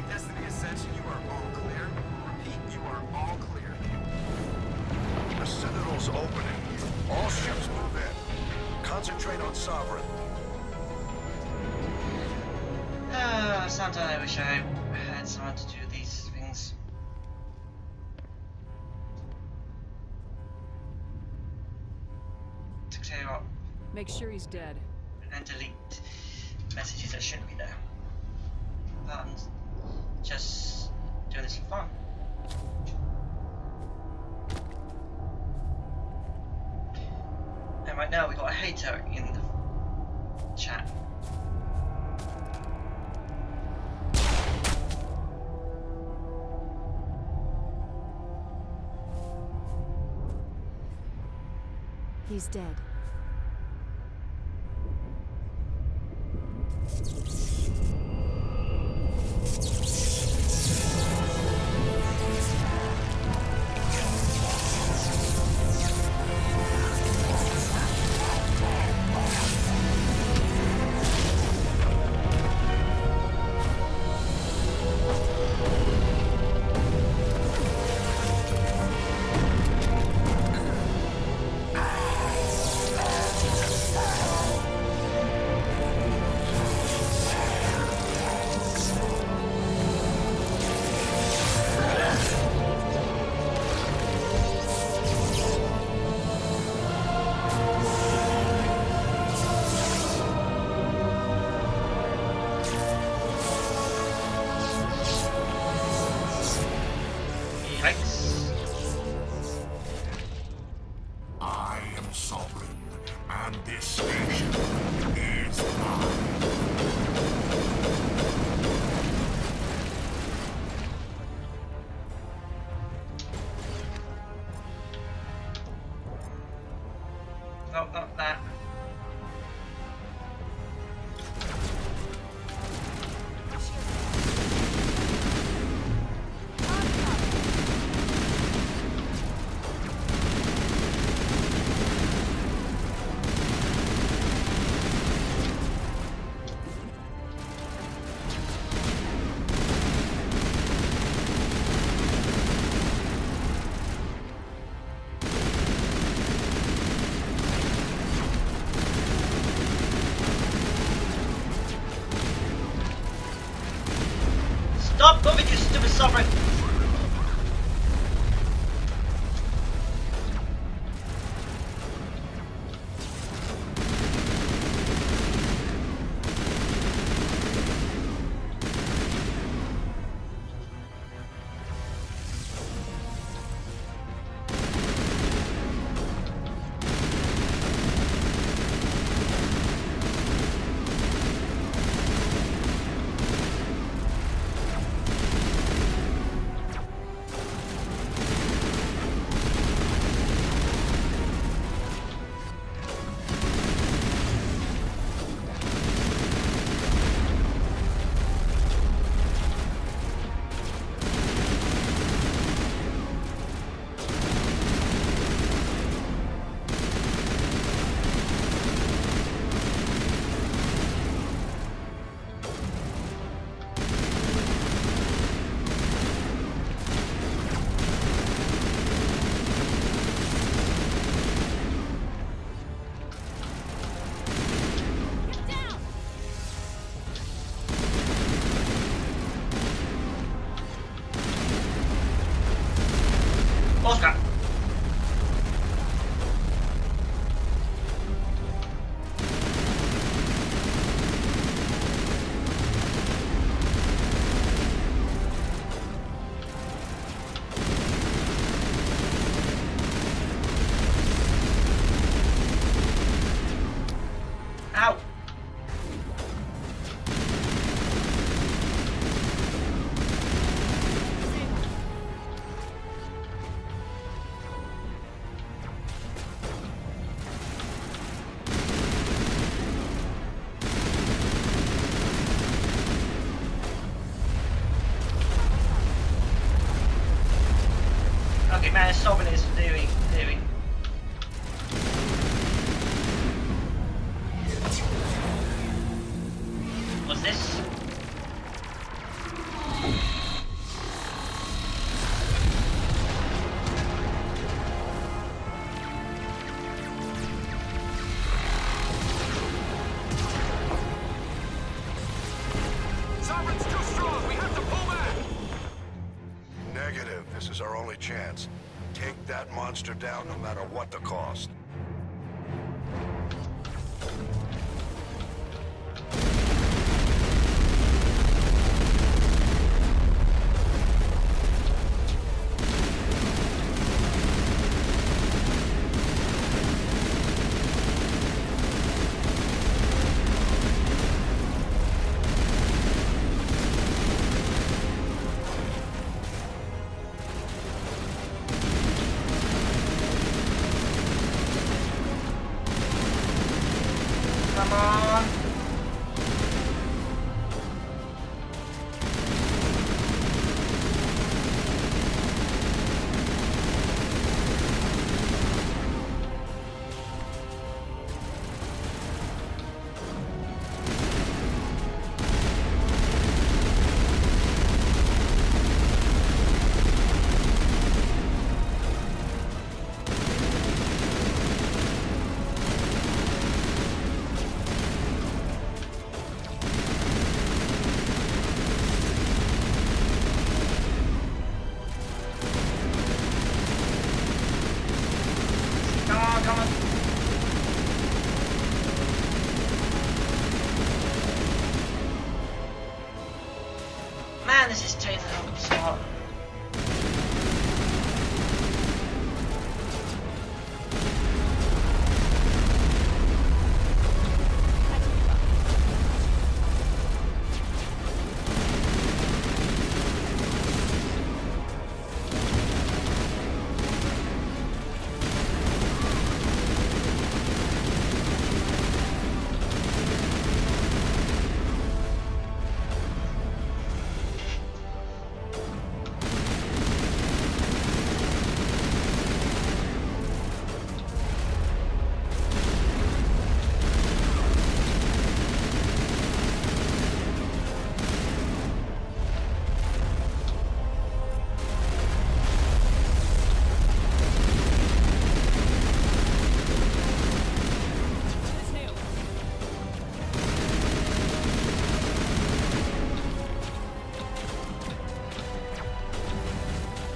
L: Destiny Ascension, you are all clear. Repeat, you are all clear.
M: The Citadel's opening. All ships move in. Concentrate on Sovereign.
A: Sometimes I wish I had someone to do these things. To clear up
E: Make sure he's dead.
A: and delete messages that shouldn't be there. I'm just doing this for fun. And right now we got a hater in the chat.
C: He's dead.
D: I am Sovereign, and this station is mine.
A: No, not that. Stop moving, you stupid sovereign! Oscar! Ow! Okay, man, Sovereign is theory. What's this?
M: Sovereign's too strong. We have to pull back. Negative. This is our only chance. Take that monster down no matter what the cost.
A: Come on. Come on. Man, this is taking a long spot.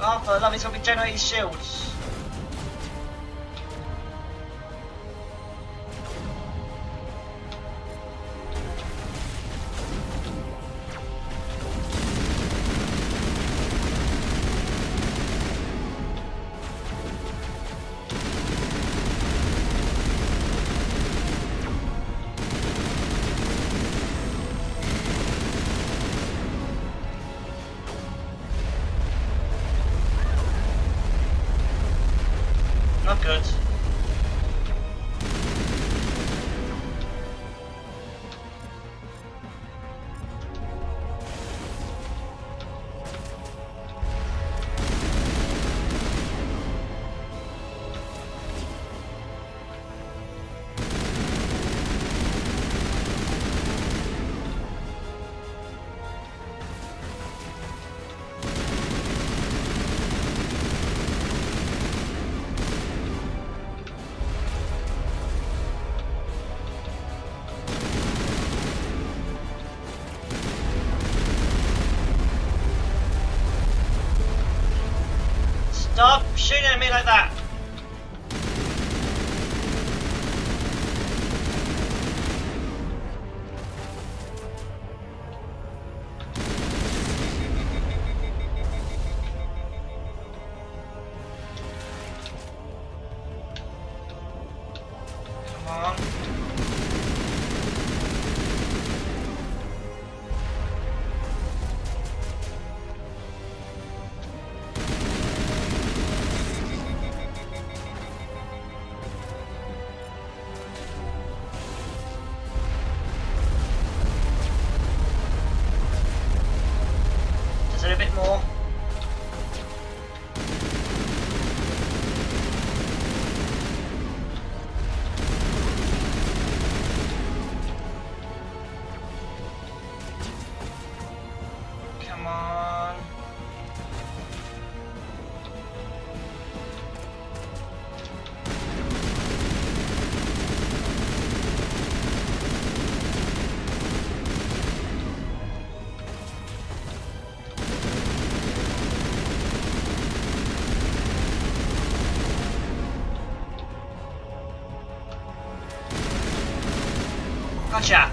A: Oh, for the love, it's going to be generating shields. Not good. Stop shooting at me like that! Come on. Just a little bit more. Gotcha!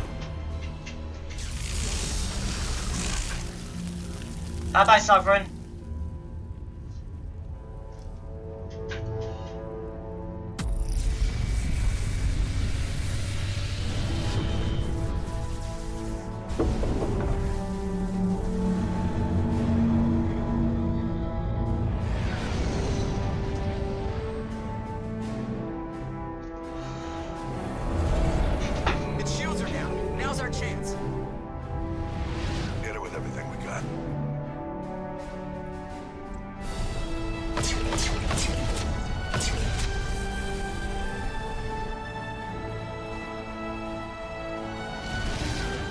A: Bye-bye, Sovereign.
L: Its shields are down. Now's our chance.
M: Hit it with everything we got.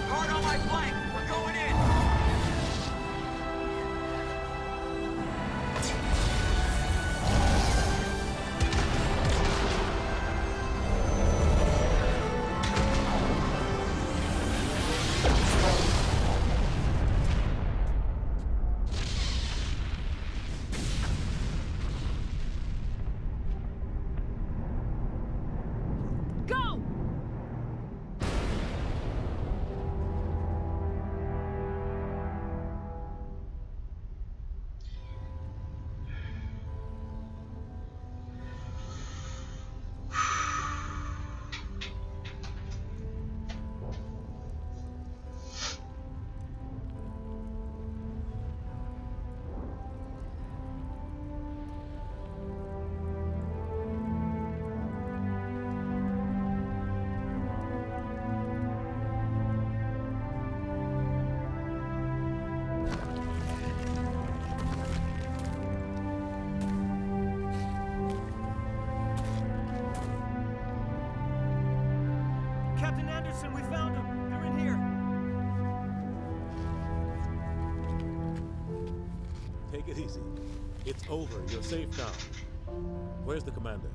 L: Guard on my flank. We're going in.
E: Go!
N: Captain Anderson, we found them. They're in here.
O: Take it easy. It's over. You're safe now. Where's the commander?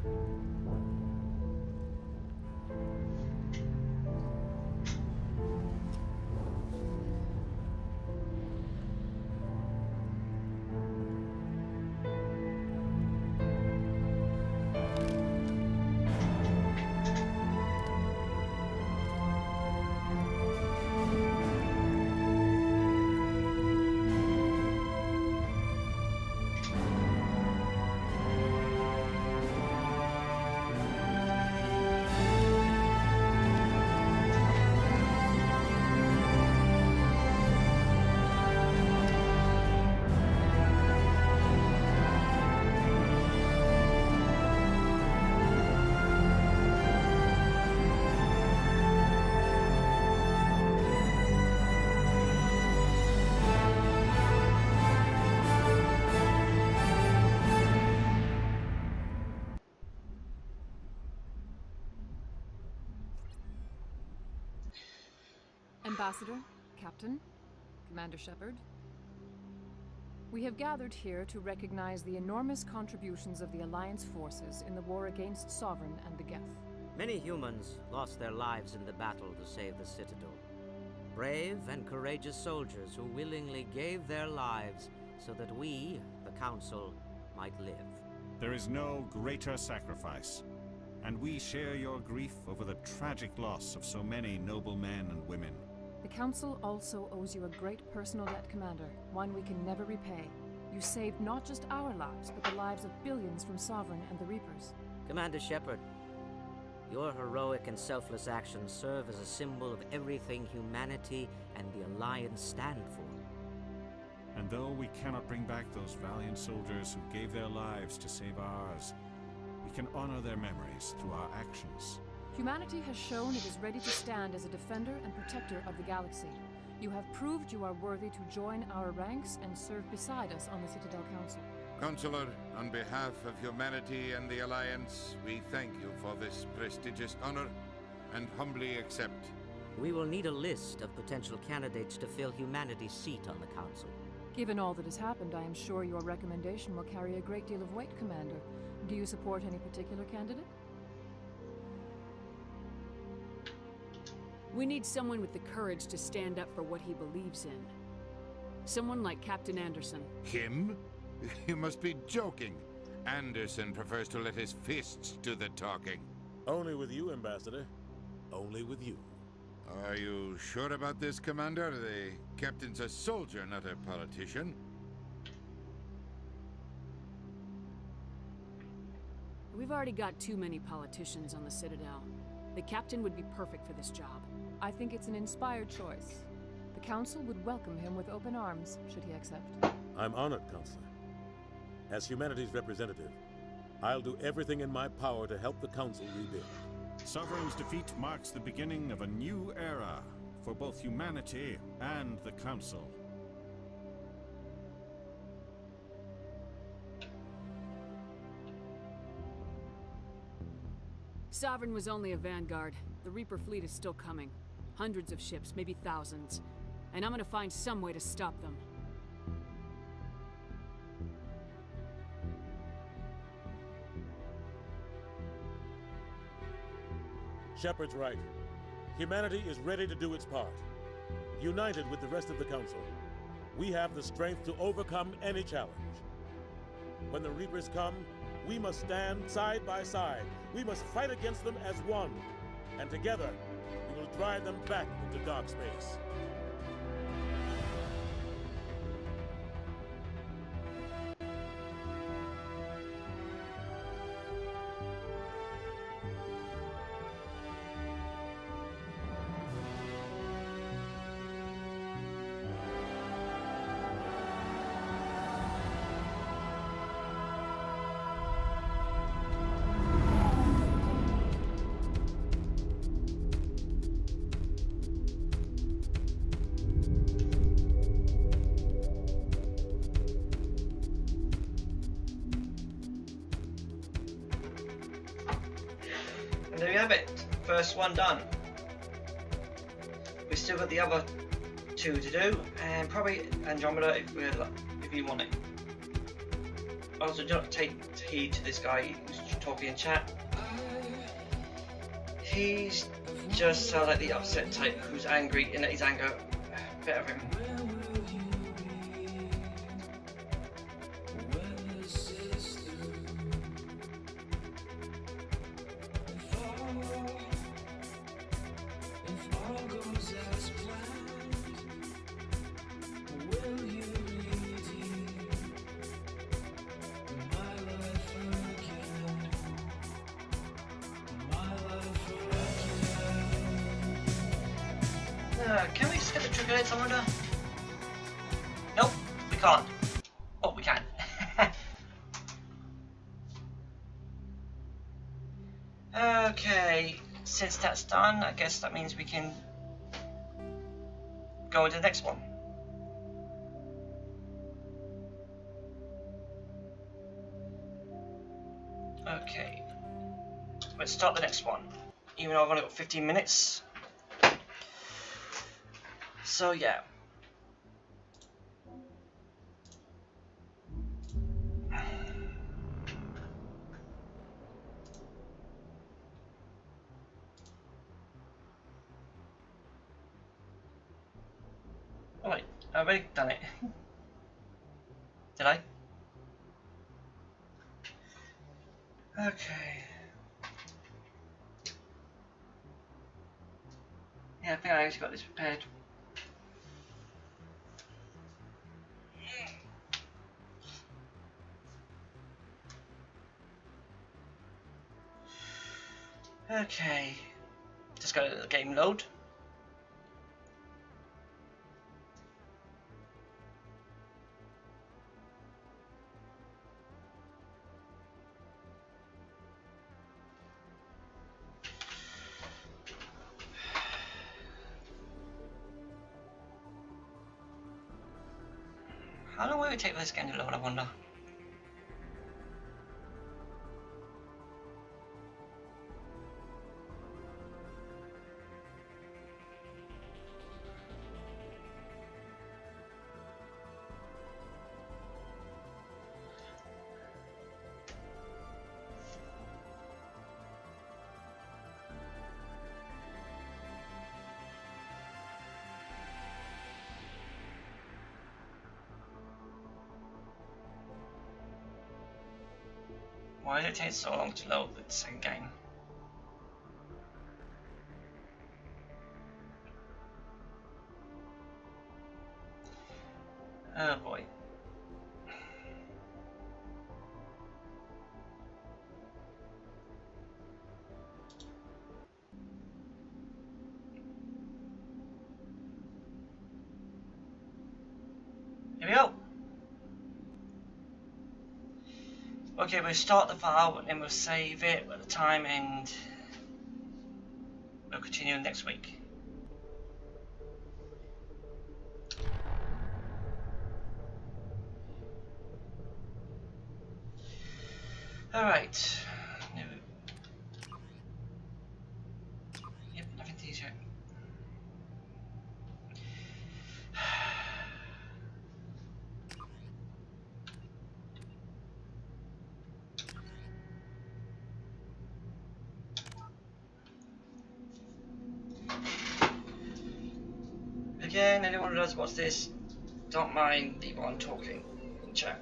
E: Ambassador, Captain, Commander Shepard. We have gathered here to recognize the enormous contributions of the Alliance forces in the war against Sovereign and the Geth.
P: Many humans lost their lives in the battle to save the Citadel. Brave and courageous soldiers who willingly gave their lives so that we, the Council, might live.
Q: There is no greater sacrifice, and we share your grief over the tragic loss of so many noble men and women.
E: The Council also owes you a great personal debt, Commander, one we can never repay. You saved not just our lives, but the lives of billions from Sovereign and the Reapers.
P: Commander Shepard, your heroic and selfless actions serve as a symbol of everything humanity and the Alliance stand for.
Q: And though we cannot bring back those valiant soldiers who gave their lives to save ours, we can honor their memories through our actions.
E: Humanity has shown it is ready to stand as a defender and protector of the galaxy. You have proved you are worthy to join our ranks and serve beside us on the Citadel Council.
R: Counselor, on behalf of humanity and the Alliance, we thank you for this prestigious honor and humbly accept.
P: We will need a list of potential candidates to fill humanity's seat on the Council.
E: Given all that has happened, I am sure your recommendation will carry a great deal of weight, Commander. Do you support any particular candidate? We need someone with the courage to stand up for what he believes in. Someone like Captain Anderson.
R: Him? You must be joking. Anderson prefers to let his fists do the talking.
O: Only with you, Ambassador. Only with you.
R: Are you sure about this, Commander? The captain's a soldier, not a politician.
E: We've already got too many politicians on the Citadel. The captain would be perfect for this job. I think it's an inspired choice. The Council would welcome him with open arms, should he accept.
O: I'm honored, Counselor. As humanity's representative, I'll do everything in my power to help the Council rebuild.
Q: Sovereign's defeat marks the beginning of a new era for both humanity and the Council.
E: Sovereign was only a vanguard. The Reaper fleet is still coming. Hundreds of ships, maybe thousands. And I'm gonna find some way to stop them.
O: Shepard's right. Humanity is ready to do its part. United with the rest of the Council, we have the strength to overcome any challenge. When the Reapers come, we must stand side by side. We must fight against them as one. And together, we will drive them back into dark space.
A: And there you have it, first one done. We've still got the other two to do, and probably Andromeda if you want it. Also, do not take heed to this guy who's talking in chat. He's just sounds like the upset type who's angry and let his anger better him. Can we just get the trigger hits, I wonder? Nope, we can't. Oh, we can. Okay, since that's done, I guess that means we can go to the next one. Okay, let's start the next one. Even though I've only got 15 minutes. So yeah. Oh wait, I've already done it. Did I? Okay. Yeah, I think I actually got this prepared. Okay, just go to the game load. How long will it take for this game to load, I wonder? Why did it take so long to load the second game? Oh boy. Here we go. Okay, we'll start the file and we'll save it at the time and we'll continue next week. Alright. No. Yep, nothing to use yet. Again, anyone who does watch this, don't mind me while I'm talking in chat.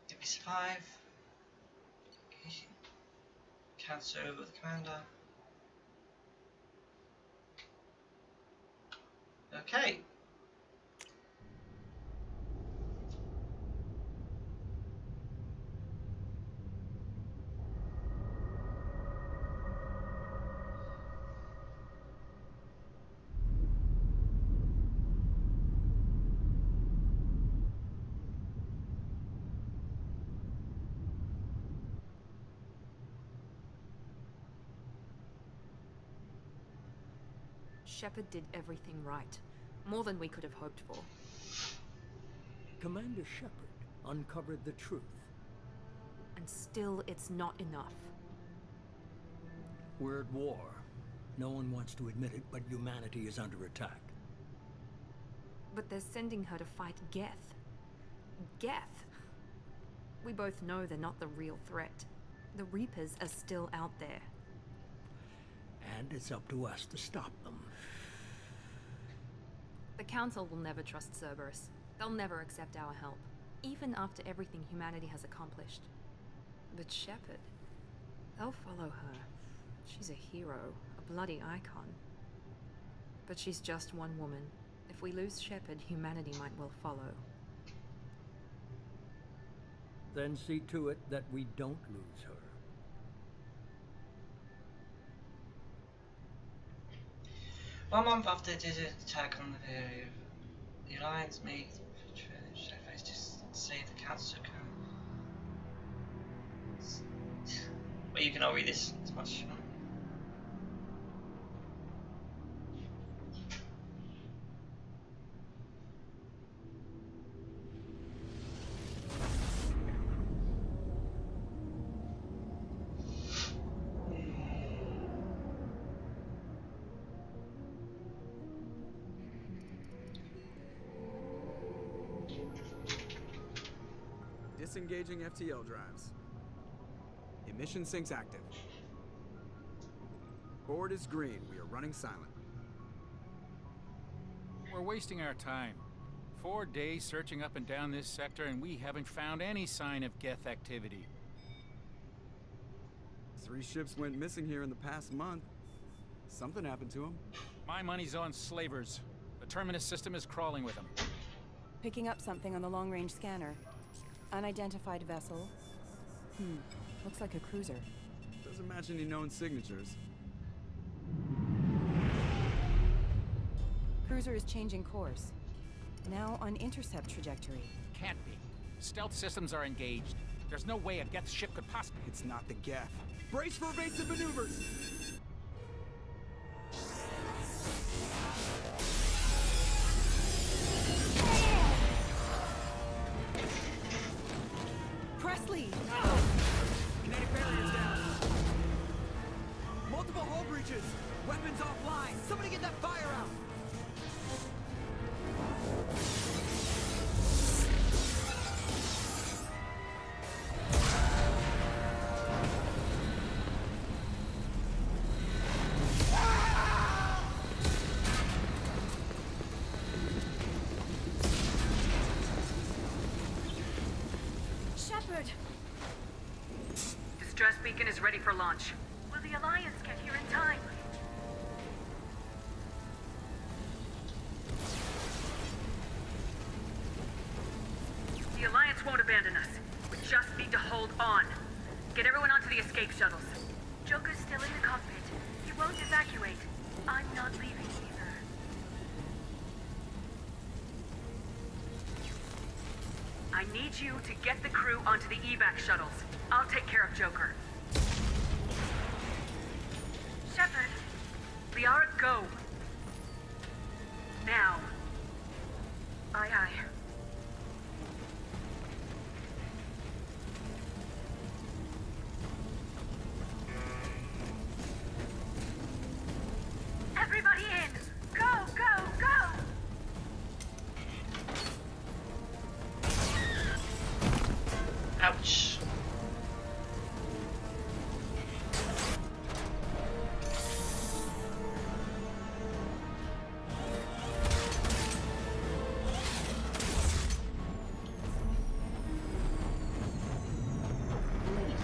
A: Did we survive? Cancel with the commander. Okay.
S: Shepard did everything right. More than we could have hoped for.
T: Commander Shepard uncovered the truth.
S: And still, it's not enough.
T: We're at war. No one wants to admit it, but humanity is under attack.
S: But they're sending her to fight Geth. Geth! We both know they're not the real threat. The Reapers are still out there.
T: And it's up to us to stop them.
S: The Council will never trust Cerberus. They'll never accept our help, even after everything humanity has accomplished. But Shepard, they'll follow her. She's a hero, a bloody icon. But she's just one woman. If we lose Shepard, humanity might well follow.
T: Then see to it that we don't lose her.
A: One month after the attack on the area, the Alliance made efforts to save the Council. Well, you can all read this as much.
L: Disengaging FTL drives. Emission sinks active. Board is green. We are running silent.
I: We're wasting our time. 4 days searching up and down this sector, and we haven't found any sign of Geth activity.
L: 3 ships went missing here in the past month. Something happened to them.
I: My money's on slavers. The Terminus system is crawling with them.
U: Picking up something on the long-range scanner. Unidentified vessel. Looks like a cruiser.
L: Doesn't match any known signatures.
U: Cruiser is changing course. Now on intercept trajectory.
I: Can't be. Stealth systems are engaged. There's no way a Geth ship could possibly...
L: It's not the Geth. Brace for evasive maneuvers!
U: Presley!
L: Kinetic barriers down. Multiple hull breaches. Weapons offline. Somebody get that fire out.
K: Shepard!
F: Distress beacon is ready for launch.
K: Will the Alliance get here in time?
F: The Alliance won't abandon us. We just need to hold on. Get everyone onto the escape shuttles.
K: Joker's still in the cockpit. He won't evacuate. I'm not leaving either.
F: I need you to get the crew onto the evac shuttles. I'll take care of Joker.
K: Shepard!
F: Liara, go! Now.
K: Aye, aye. Everybody in! Go, go, go!
A: Ouch.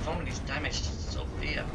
A: Phone is damaged so here.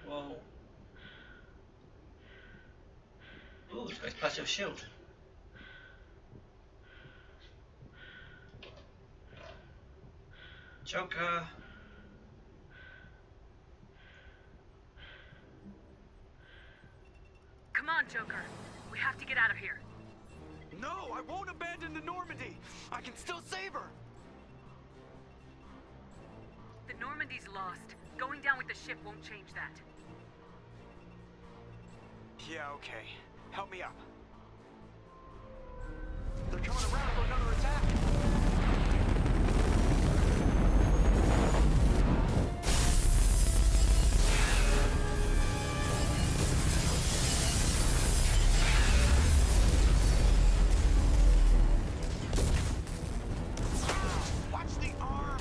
A: Whoa. Ooh, it's got his passive shield. Joker.
F: Come on, Joker. We have to get out of here.
L: No, I won't abandon the Normandy. I can still save her.
F: The Normandy's lost. Going down with the ship won't change that.
L: Yeah, okay. Help me up. They're coming around for another attack. Watch the arm.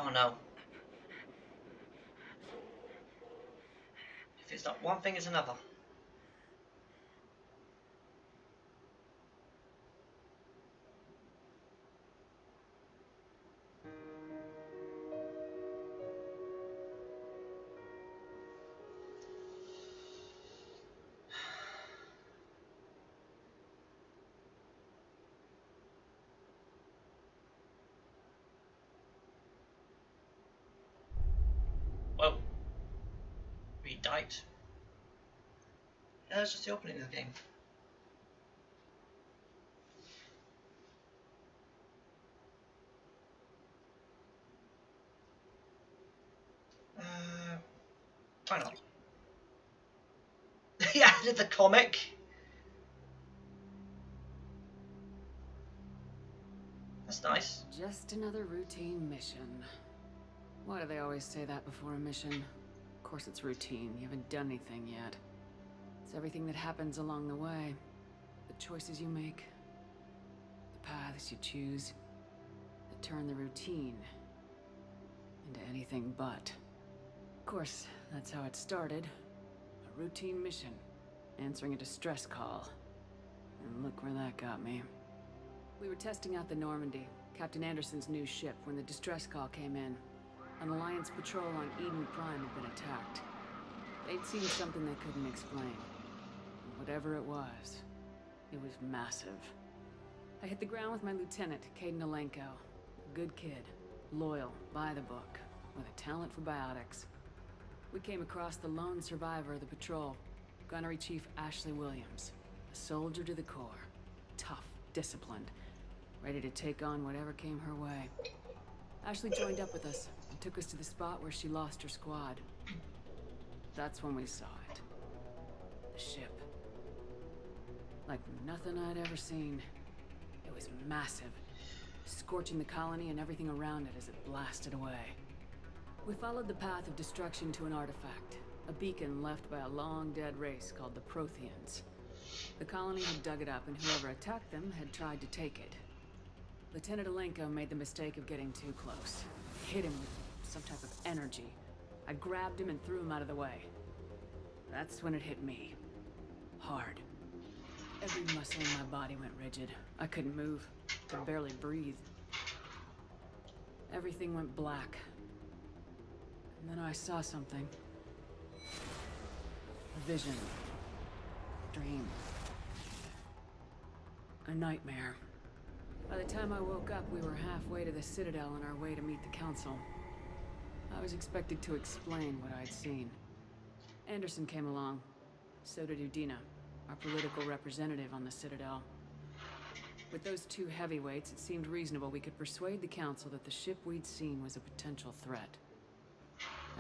A: Oh no. If it's not one thing, it's another. Well, we died. Yeah, that's just the opening of the game. Why not? Yeah, I did the comic. That's nice.
V: Just another routine mission. Why do they always say that before a mission? Of course it's routine. You haven't done anything yet. It's everything that happens along the way. The choices you make. paths you choose that turn the routine into anything but. Of course, that's how it started. A routine mission, answering a distress call. And look where that got me. We were testing out the Normandy, Captain Anderson's new ship, when the distress call came in. An Alliance patrol on Eden Prime had been attacked. They'd seen something they couldn't explain. And whatever it was massive. I hit the ground with my lieutenant, Caden Alenko. A good kid, loyal, by the book, with a talent for biotics. We came across the lone survivor of the patrol, Gunnery Chief Ashley Williams. A soldier to the core. Tough, disciplined, ready to take on whatever came her way. Ashley joined up with us and took us to the spot where she lost her squad. That's when we saw it. The ship. Like nothing I'd ever seen. It was massive, scorching the colony and everything around it as it blasted away. We followed the path of destruction to an artifact, a beacon left by a long-dead race called the Protheans. The colony had dug it up, and whoever attacked them had tried to take it. Lieutenant Alenko made the mistake of getting too close. Hit him with some type of energy. I grabbed him and threw him out of the way. That's when it hit me. Hard. Every muscle in my body went rigid. I couldn't move, could barely breathe. Everything went black. And then I saw something. A vision. Dream. A nightmare. By the time I woke up, we were halfway to the Citadel on our way to meet the Council. I was expected to explain what I'd seen. Anderson came along. So did Udina, our political representative on the Citadel. With those two heavyweights, it seemed reasonable we could persuade the Council that the ship we'd seen was a potential threat.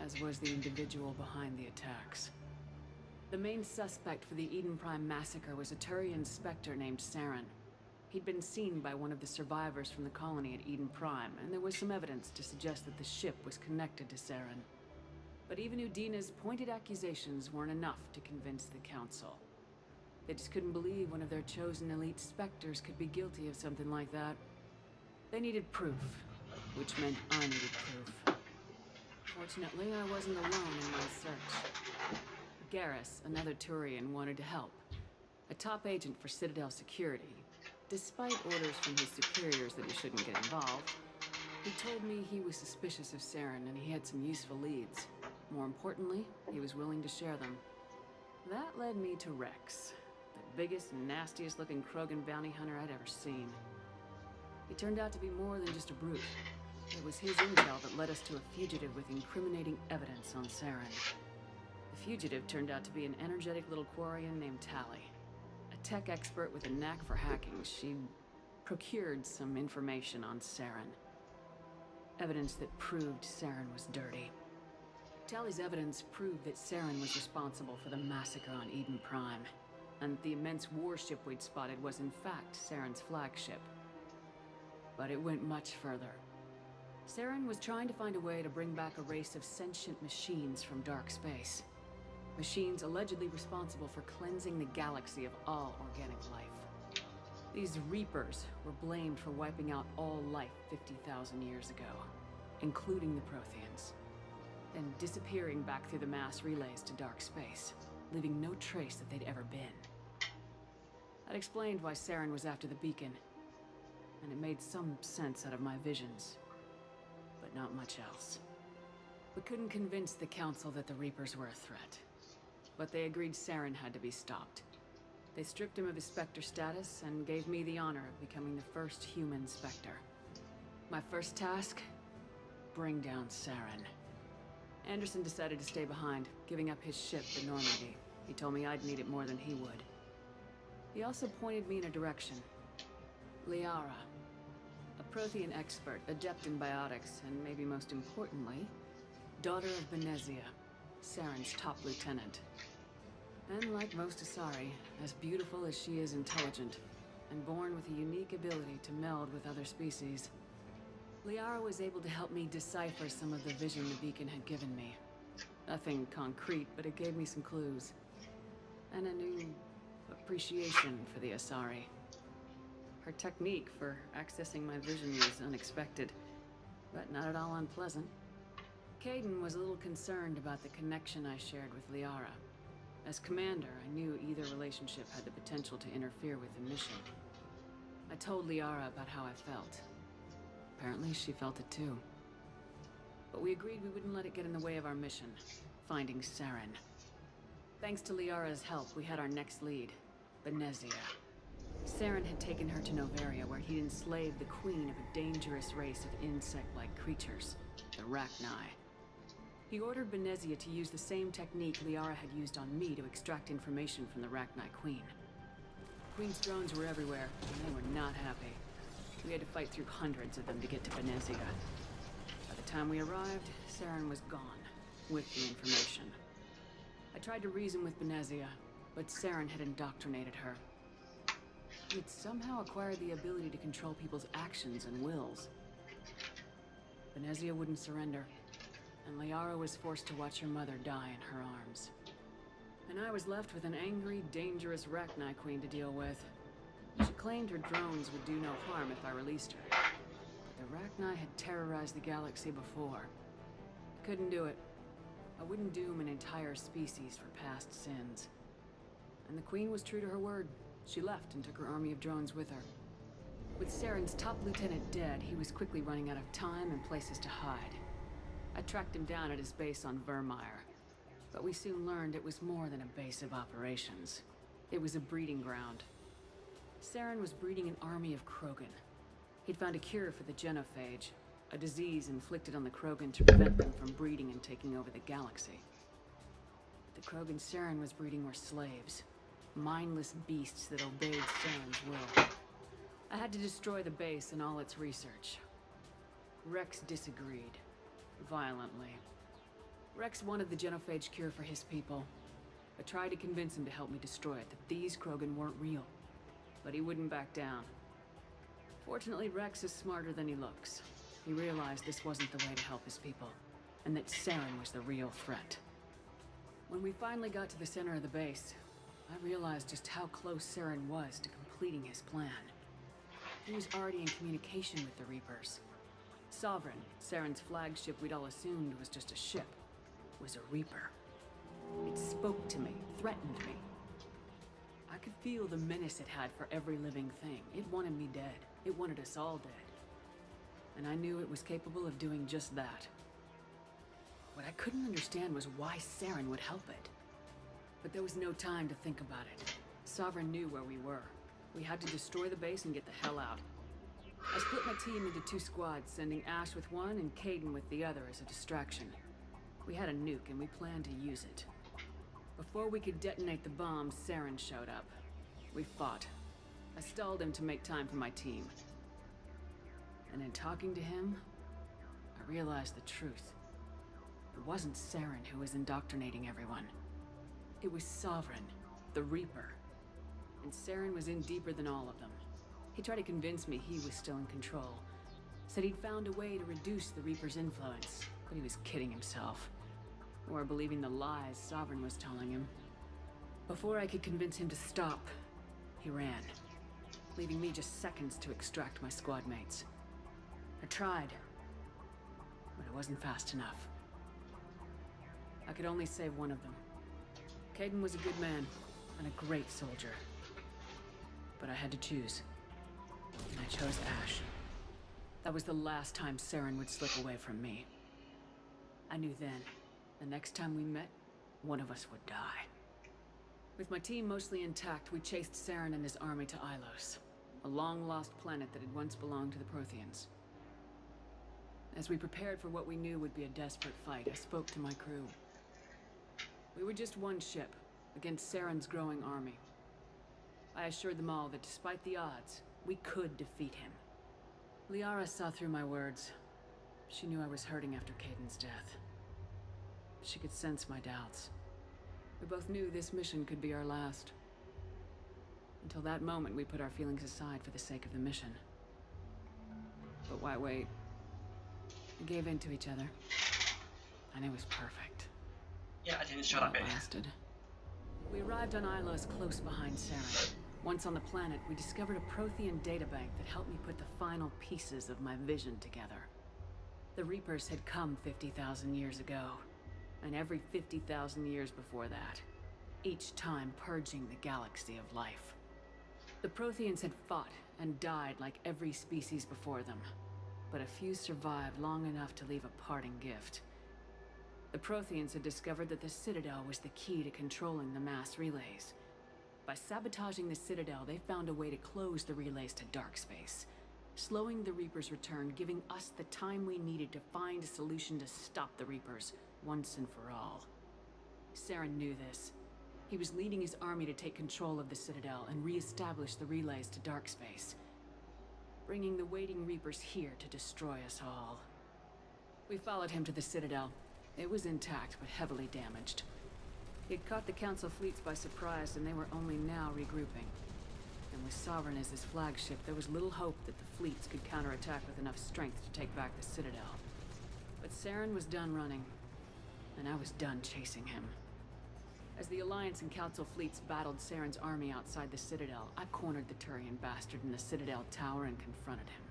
V: As was the individual behind the attacks. The main suspect for the Eden Prime massacre was a Turian Spectre named Saren. He'd been seen by one of the survivors from the colony at Eden Prime, and there was some evidence to suggest that the ship was connected to Saren. But even Udina's pointed accusations weren't enough to convince the Council. They just couldn't believe one of their chosen elite Spectres could be guilty of something like that. They needed proof, which meant I needed proof. Fortunately, I wasn't alone in my search. Garrus, another Turian, wanted to help. A top agent for Citadel security. Despite orders from his superiors that he shouldn't get involved, he told me he was suspicious of Saren and he had some useful leads. More importantly, he was willing to share them. That led me to Rex, the biggest and nastiest looking Krogan bounty hunter I'd ever seen. He turned out to be more than just a brute. It was his intel that led us to a fugitive with incriminating evidence on Saren. The fugitive turned out to be an energetic little Quarian named Tally. A tech expert with a knack for hacking. She procured some information on Saren. Evidence that proved Saren was dirty. Tally's evidence proved that Saren was responsible for the massacre on Eden Prime, and the immense warship we'd spotted was in fact Saren's flagship. But it went much further. Saren was trying to find a way to bring back a race of sentient machines from dark space. Machines allegedly responsible for cleansing the galaxy of all organic life. These Reapers were blamed for wiping out all life 50,000 years ago, including the Protheans, then disappearing back through the mass relays to dark space, leaving no trace that they'd ever been. That explained why Saren was after the beacon, and it made some sense out of my visions, but not much else. We couldn't convince the Council that the Reapers were a threat, but they agreed Saren had to be stopped. They stripped him of his Spectre status and gave me the honor of becoming the first human Spectre. My first task? Bring down Saren. Anderson decided to stay behind, giving up his ship, the Normandy. He told me I'd need it more than he would. He also pointed me in a direction. Liara, a Prothean expert, adept in biotics, and maybe most importantly, daughter of Benezia, Saren's top lieutenant. And like most Asari, as beautiful as she is intelligent, and born with a unique ability to meld with other species. Liara was able to help me decipher some of the vision the beacon had given me. Nothing concrete, but it gave me some clues. And a new appreciation for the Asari. Her technique for accessing my vision was unexpected, but not at all unpleasant. Caden was a little concerned about the connection I shared with Liara. As commander, I knew either relationship had the potential to interfere with the mission. I told Liara about how I felt. Apparently, she felt it too. But we agreed we wouldn't let it get in the way of our mission, finding Saren. Thanks to Liara's help, we had our next lead, Benezia. Saren had taken her to Novaria, where he'd enslaved the queen of a dangerous race of insect-like creatures, the Rachni. He ordered Benezia to use the same technique Liara had used on me to extract information from the Rachni queen. The queen's drones were everywhere, and they were not happy. We had to fight through hundreds of them to get to Benezia. By the time we arrived, Saren was gone, with the information. I tried to reason with Benezia, but Saren had indoctrinated her. He had somehow acquired the ability to control people's actions and wills. Benezia wouldn't surrender, and Liara was forced to watch her mother die in her arms. And I was left with an angry, dangerous Rachni queen to deal with. She claimed her drones would do no harm if I released her. But the Rachni had terrorized the galaxy before. I couldn't do it. I wouldn't doom an entire species for past sins. And the queen was true to her word. She left and took her army of drones with her. With Saren's top lieutenant dead, he was quickly running out of time and places to hide. I tracked him down at his base on Vermeer, but we soon learned it was more than a base of operations. It was a breeding ground. Saren was breeding an army of Krogan. He'd found a cure for the genophage, a disease inflicted on the Krogan to prevent them from breeding and taking over the galaxy. The Krogan Saren was breeding were slaves, mindless beasts that obeyed Saren's will. I had to destroy the base and all its research. Rex disagreed. Violently. Rex wanted the genophage cure for his people. I tried to convince him to help me destroy it, that these Krogan weren't real. But he wouldn't back down. Fortunately, Rex is smarter than he looks. He realized this wasn't the way to help his people, and that Saren was the real threat. When we finally got to the center of the base, I realized just how close Saren was to completing his plan. He was already in communication with the Reapers. Sovereign, Saren's flagship we'd all assumed was just a ship, was a Reaper. It spoke to me, threatened me. I could feel the menace it had for every living thing. It wanted me dead. It wanted us all dead. And I knew it was capable of doing just that. What I couldn't understand was why Saren would help it. But there was no time to think about it. Sovereign knew where we were. We had to destroy the base and get the hell out. I split my team into 2 squads, sending Ash with one and Caden with the other as a distraction. We had a nuke and we planned to use it. Before we could detonate the bomb, Saren showed up. We fought. I stalled him to make time for my team. And in talking to him, I realized the truth. It wasn't Saren who was indoctrinating everyone. It was Sovereign, the Reaper. And Saren was in deeper than all of them. He tried to convince me he was still in control. Said he'd found a way to reduce the Reaper's influence, but he was kidding himself. Or believing the lies Sovereign was telling him. Before I could convince him to stop, he ran, leaving me just seconds to extract my squad mates. I tried, but it wasn't fast enough. I could only save one of them. Caden was a good man, and a great soldier. But I had to choose. And I chose Ash. That was the last time Saren would slip away from me. I knew then, the next time we met, one of us would die. With my team mostly intact, we chased Saren and his army to Ilos, a long-lost planet that had once belonged to the Protheans. As we prepared for what we knew would be a desperate fight, I spoke to my crew. We were just one ship, against Saren's growing army. I assured them all that despite the odds, we could defeat him. Liara saw through my words. She knew I was hurting after Caden's death. She could sense my doubts. We both knew this mission could be our last. Until that moment, we put our feelings aside for the sake of the mission. But why wait? We gave in to each other. And it was perfect.
A: Yeah, I didn't show that bit.
V: Lasted. We arrived on Ilos close behind Saren. Once on the planet, we discovered a Prothean databank that helped me put the final pieces of my vision together. The Reapers had come 50,000 years ago, and every 50,000 years before that, each time purging the galaxy of life. The Protheans had fought and died like every species before them, but a few survived long enough to leave a parting gift. The Protheans had discovered that the Citadel was the key to controlling the mass relays. By sabotaging the Citadel, they found a way to close the relays to dark space, slowing the Reapers' return, giving us the time we needed to find a solution to stop the Reapers once and for all. Saren knew this. He was leading his army to take control of the Citadel and re-establish the relays to dark space, bringing the waiting Reapers here to destroy us all. We followed him to the Citadel. It was intact, but heavily damaged. He'd caught the Council fleets by surprise, and they were only now regrouping. And with Sovereign as his flagship, there was little hope that the fleets could counterattack with enough strength to take back the Citadel. But Saren was done running, and I was done chasing him. As the Alliance and Council fleets battled Saren's army outside the Citadel, I cornered the Turian bastard in the Citadel tower and confronted him.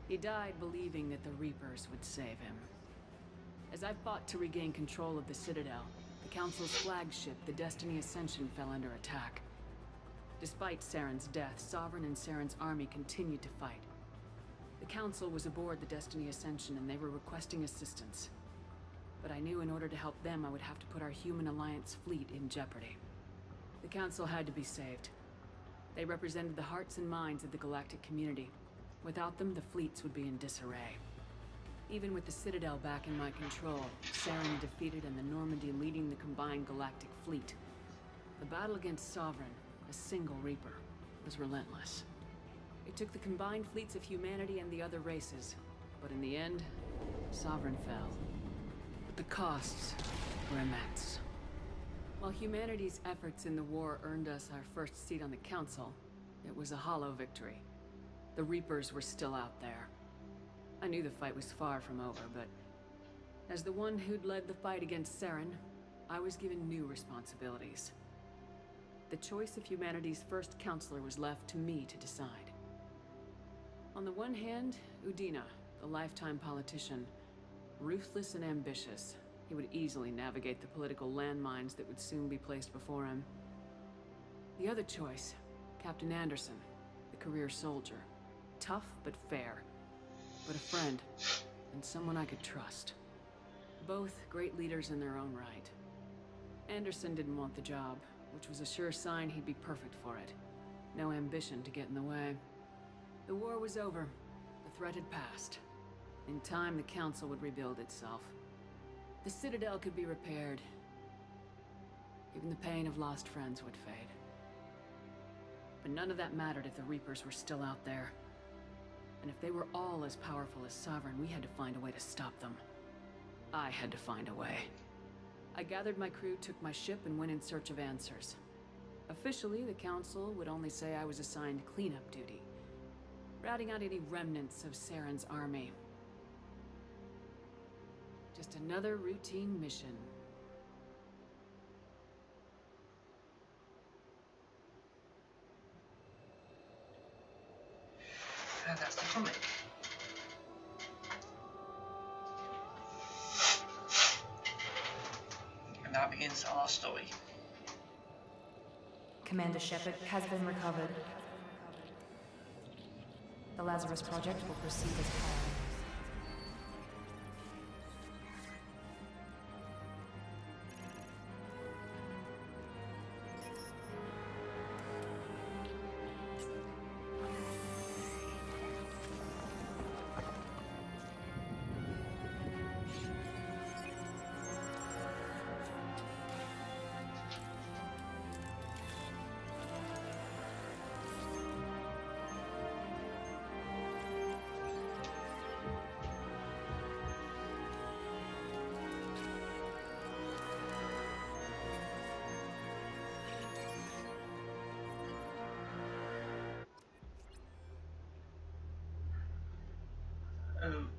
V: He died believing that the Reapers would save him. As I fought to regain control of the Citadel, the Council's flagship, the Destiny Ascension, fell under attack. Despite Saren's death, Sovereign and Saren's army continued to fight. The Council was aboard the Destiny Ascension and they were requesting assistance. But I knew in order to help them, I would have to put our human Alliance fleet in jeopardy. The Council had to be saved. They represented the hearts and minds of the galactic community. Without them, the fleets would be in disarray. Even with the Citadel back in my control, Saren defeated and the Normandy leading the combined galactic fleet, the battle against Sovereign, a single Reaper, was relentless. It took the combined fleets of humanity and the other races, but in the end, Sovereign fell. But the costs were immense. While humanity's efforts in the war earned us our first seat on the Council, it was a hollow victory. The Reapers were still out there. I knew the fight was far from over, but as the one who'd led the fight against Saren, I was given new responsibilities. The choice of humanity's first counselor was left to me to decide. On the one hand, Udina, the lifetime politician, ruthless and ambitious. He would easily navigate the political landmines that would soon be placed before him. The other choice, Captain Anderson, the career soldier. Tough but fair, but a friend, and someone I could trust. Both great leaders in their own right. Anderson didn't want the job, which was a sure sign he'd be perfect for it. No ambition to get in the way. The war was over. The threat had passed. In time, the Council would rebuild itself. The Citadel could be repaired. Even the pain of lost friends would fade. But none of that mattered if the Reapers were still out there. And if they were all as powerful as Sovereign, we had to find a way to stop them. I had to find a way. I gathered my crew, took my ship, and went in search of answers. Officially, the Council would only say I was assigned cleanup duty, routing out any remnants of Saren's army. Just another routine mission.
A: And that's the comic. And now begins our story.
S: Commander Shepard has been recovered. The Lazarus Project will proceed as planned.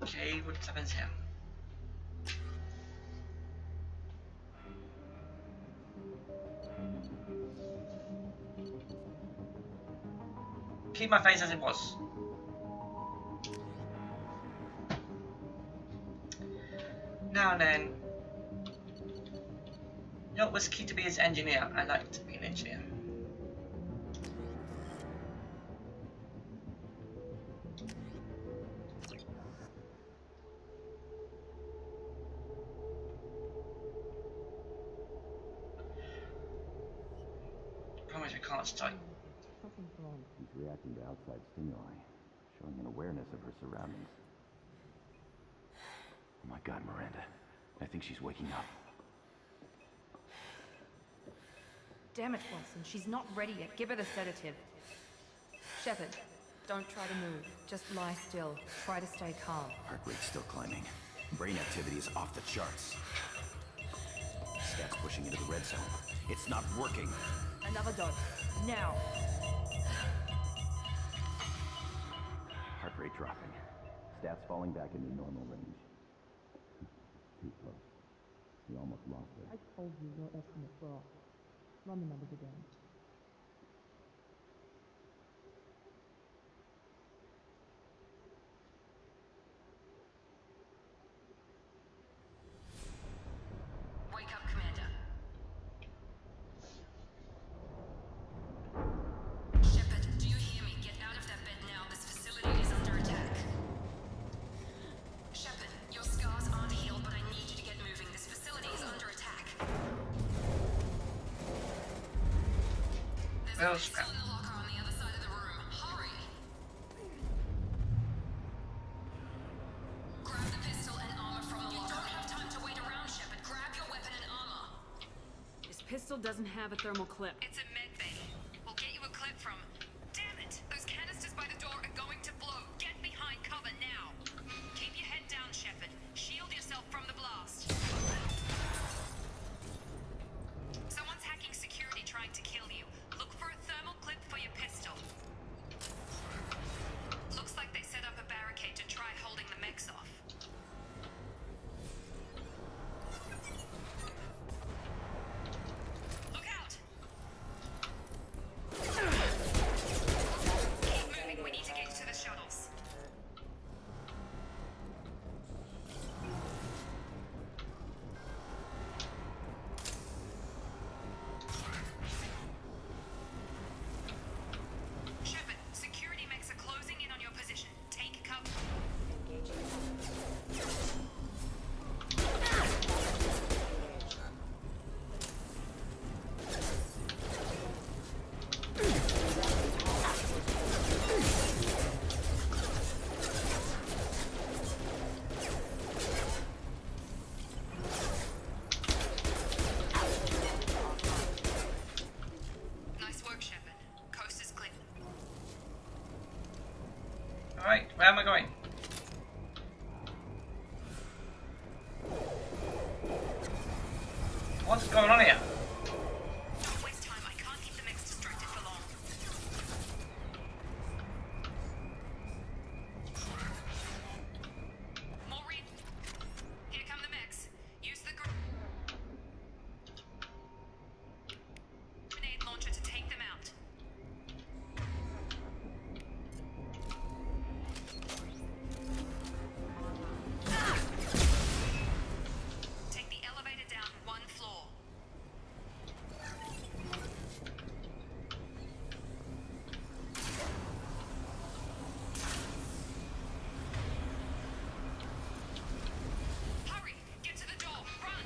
A: Okay, what happens here? keep my face as it was. Now then, you know what was key to be as engineer? I like to be an engineer. Promise we can't strike.
G: She's reacting to outside stimuli, showing an awareness of her surroundings. Oh my God, Miranda. I think she's waking up.
H: Damn it, Watson. She's not ready yet. Give her the sedative. Shepard, don't try to move. Just lie still. Try to stay calm.
G: Heart rate's still climbing. Brain activity is off the charts. Stats pushing into the red zone. It's not working.
H: Another dose. Now.
G: Heart rate dropping. Stats falling back into normal range. Too close. We almost lost her.
W: I told you your estimates were off. Run the numbers again.
F: Wake up, Commander. Shepard, do you hear me? Get out of that bed now. This facility is under attack. Shepard, your scars aren't healed, but I need you to get moving. This facility is under attack. There's a pistol in the locker on the other side of the room. Hurry! Grab the pistol and armor from the locker. You don't have time to wait around, Shepard. Grab your weapon and armor.
V: This pistol doesn't have a thermal clip.
F: It's a med bay. We'll get you a clip from... Damn it! Those canisters by the door are going to blow. Get behind cover now. Keep your head down, Shepard. Shield yourself from the blast. Someone's hacking security trying to kill you. Look for a thermal clip for your pistol. Looks like they set up a barricade to try holding the mechs off. Look out! Keep moving, we need to get to the shuttles. Shepard, security mechs are closing in on your position. Take cover. Nice work, Shepard. Coast is clear.
A: Alright, where am I going? What's going on here?
F: Don't waste time. I can't keep the mechs distracted for long. Maureen, here come the mechs. Use the grenade launcher to take them out. Take the elevator down one floor. Hurry! Get to the door! Run!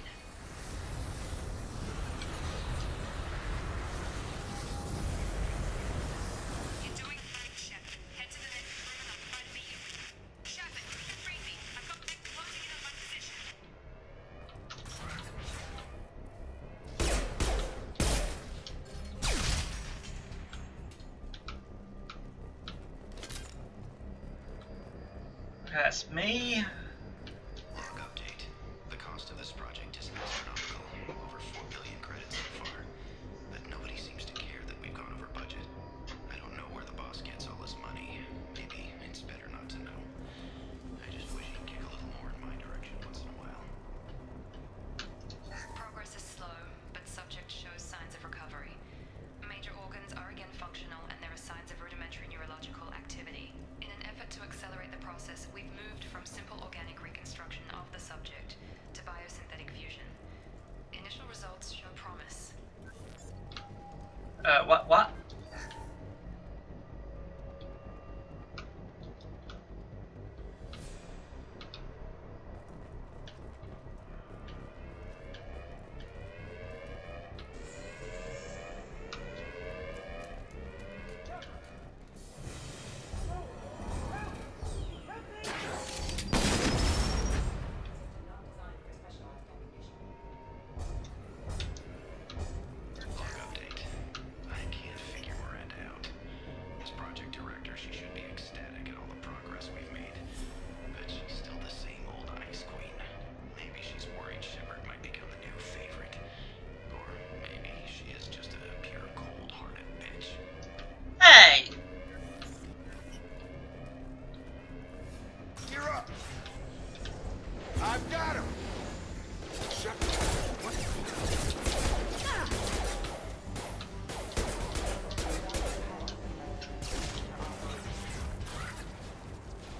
F: You're doing fine, Shepard. Head to the next room and I'll try to meet you. Shepard, free me. I've got mech closing in on my position.
A: That's me.
G: Log update. The cost of this project is astronomical. Over 4 billion credits so far. But nobody seems to care that we've gone over budget. I don't know where the boss gets all this money. Maybe it's better not to know. I just wish he'd kick a little more in my direction once in a while.
F: Progress is slow, but subject shows signs of recovery. Major organs are again functional and there are signs of rudimentary neurological
A: What?
G: Log update. I can't figure Miranda out. As project director, she should be ecstatic at all the progress we've made. But she's still the same old ice queen. Maybe she's worried Shepard might become the new favorite. Or maybe she is just a pure cold-hearted bitch.
A: Hey!
M: You're up! I've got him! Shepard, what?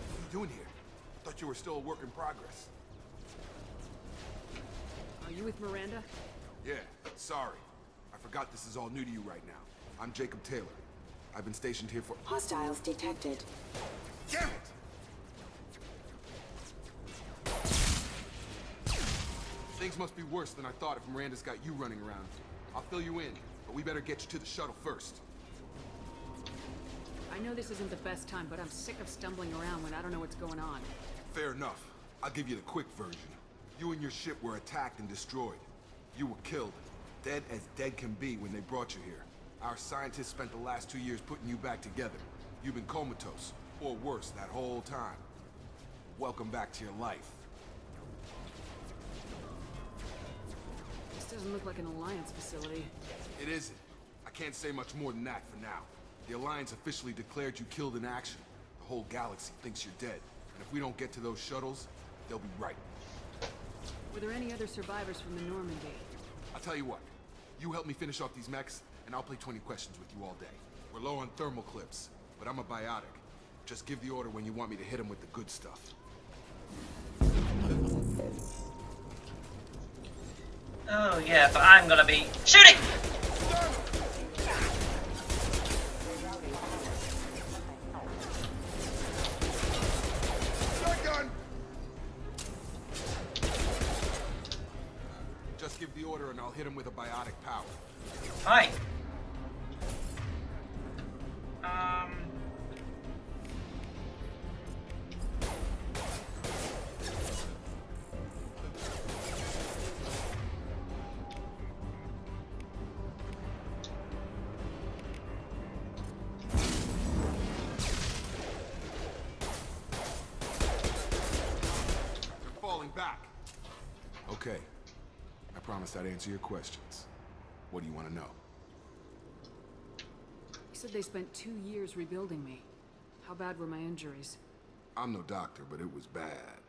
B: What are you doing here? Thought you were still a work in progress.
V: Are you with Miranda?
B: Yeah, sorry. I forgot this is all new to you right now. I'm Jacob Taylor. I've been stationed here for—
K: Hostiles detected.
B: Damn it! Things must be worse than I thought if Miranda's got you running around. I'll fill you in, but we better get you to the shuttle first.
V: I know this isn't the best time, but I'm sick of stumbling around when I don't know what's going on.
B: Fair enough. I'll give you the quick version. You and your ship were attacked and destroyed. You were killed. Dead as dead can be when they brought you here. Our scientists spent the last 2 years putting you back together. You've been comatose, or worse, that whole time. Welcome back to your life.
V: This doesn't look like an Alliance facility.
B: It isn't. I can't say much more than that for now. The Alliance officially declared you killed in action. The whole galaxy thinks you're dead. And if we don't get to those shuttles, they'll be right.
V: Were there any other survivors from the Normandy?
B: I'll tell you what. You help me finish off these mechs, and I'll play 20 questions with you all day. We're low on thermal clips, but I'm a biotic. Just give the order when you want me to hit them with the good stuff.
A: Oh yeah, but I'm gonna be shooting!
B: Shotgun! Just give the order and I'll hit him with a biotic power.
A: Fine.
B: They're falling back. Okay. I promised I'd answer your questions. What do you want to know?
V: You said they spent 2 years rebuilding me. How bad were my injuries?
B: I'm no doctor, but it was bad.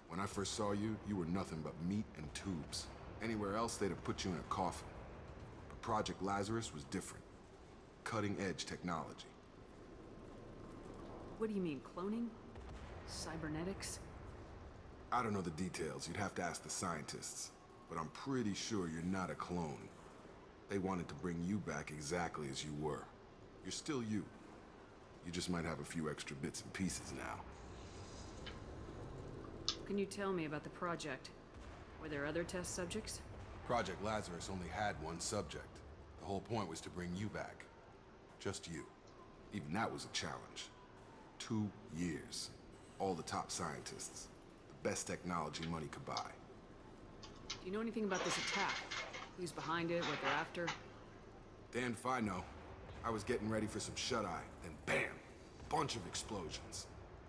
B: When I first saw you, you were nothing but meat and tubes. Anywhere else, they'd have put you in a coffin. But Project Lazarus was different. Cutting-edge technology.
V: What do you mean, cloning? Cybernetics?
B: I don't know the details. You'd have to ask the scientists. But I'm pretty sure you're not a clone. They wanted to bring you back exactly as you were. You're still you. You just might have a few extra bits and pieces now.
V: Can you tell me about the project? Were there other test subjects?
B: Project Lazarus only had one subject. The whole point was to bring you back. Just you. Even that was a challenge. 2 years. All the top scientists. The best technology money could buy.
V: Do you know anything about this attack? Who's behind it, what they're after?
B: Damned if I know. I was getting ready for some shut-eye, then bam! Bunch of explosions.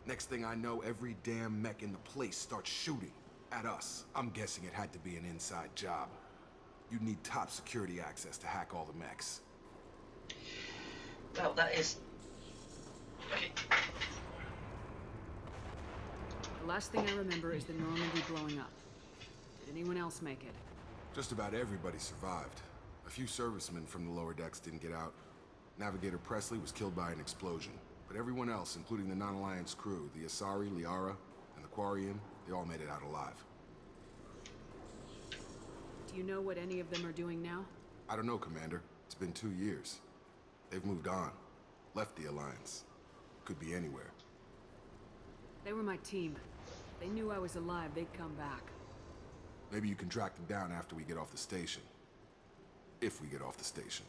B: Next thing I know, every damn mech in the place starts shooting at us. I'm guessing it had to be an inside job. You'd need top security access to hack all the mechs.
A: Well, that is... Okay.
V: The last thing I remember is the Normandy blowing up. Did anyone else make it?
B: Just about everybody survived. A few servicemen from the lower decks didn't get out. Navigator Presley was killed by an explosion. But everyone else, including the non-Alliance crew, the Asari, Liara, and the Quarian, they all made it out alive.
V: Do you know what any of them are doing now?
B: I don't know, Commander. It's been 2 years. They've moved on. Left the Alliance. Could be anywhere.
V: They were my team. They knew I was alive, they'd come back.
B: Maybe you can track them down after we get off the station. If we get off the station.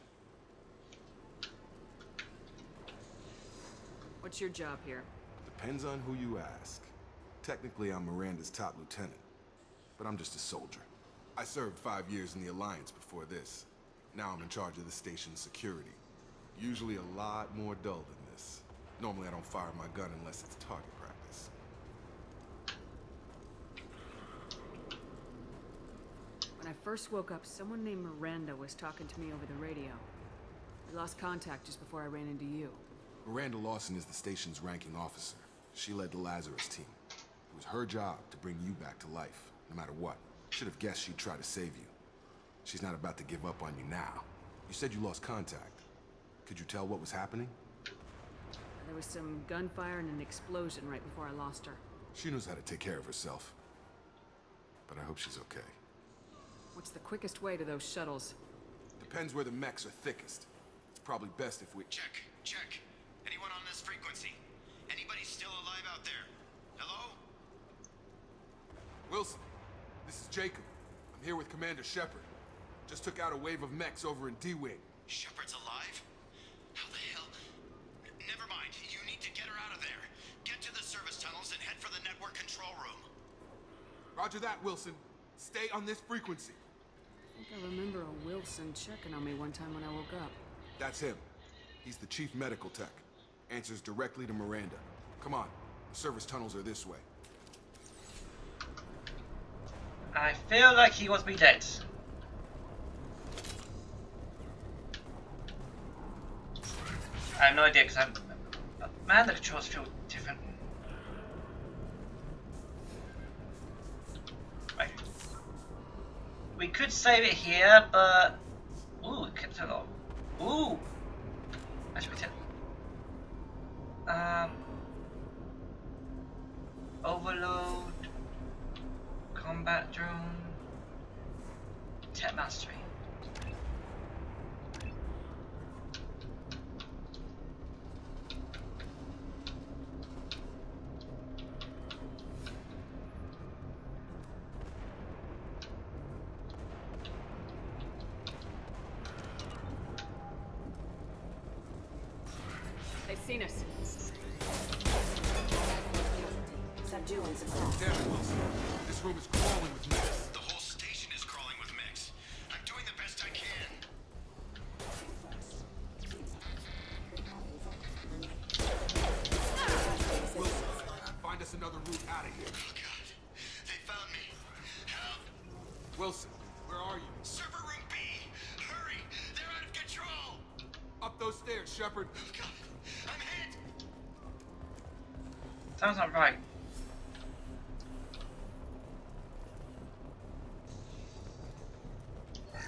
V: What's your job here?
B: Depends on who you ask. Technically, I'm Miranda's top lieutenant. But I'm just a soldier. I served 5 years in the Alliance before this. Now I'm in charge of the station's security. Usually a lot more dull than this. Normally I don't fire my gun unless it's target practice.
V: When I first woke up, someone named Miranda was talking to me over the radio. We lost contact just before I ran into you.
B: Miranda Lawson is the station's ranking officer. She led the Lazarus team. It was her job to bring you back to life, no matter what. Should have guessed she'd try to save you. She's not about to give up on you now. You said you lost contact. Could you tell what was happening?
V: There was some gunfire and an explosion right before I lost her.
B: She knows how to take care of herself. But I hope she's okay.
V: What's the quickest way to those shuttles?
B: Depends where the mechs are thickest. It's probably best if we...
G: Check. Anyone on this frequency? Anybody still alive out there? Hello?
B: Wilson, this is Jacob. I'm here with Commander Shepard. Just took out a wave of mechs over in D-Wing.
G: Shepard's alive? How the hell? Never mind. You need to get her out of there. Get to the service tunnels and head for the network control room.
B: Roger that, Wilson. Stay on this frequency.
V: I think I remember a Wilson checking on me one time when I woke up.
B: That's him. He's the chief medical tech. Answers directly to Miranda. Come on. The service tunnels are this way.
A: I feel like he wants me dead. I have no idea because man, the controls feel different. Right. We could save it here, but ooh, it kept a lot. Ooh, that should be 10. Overload, combat drone, tech mastery.
V: They've seen us.
K: Subduing supply.
B: Damn it, Wilson. This room is crawling with mechs.
G: The whole station is crawling with mechs. I'm doing the best I can.
B: Wilson, find us another route out of here.
G: Oh, God. They found me. Help.
B: Wilson, where are you?
G: Server room B. Hurry. They're out of control.
B: Up those stairs, Shepard.
G: Oh, God. I'm hit.
A: Sounds not right.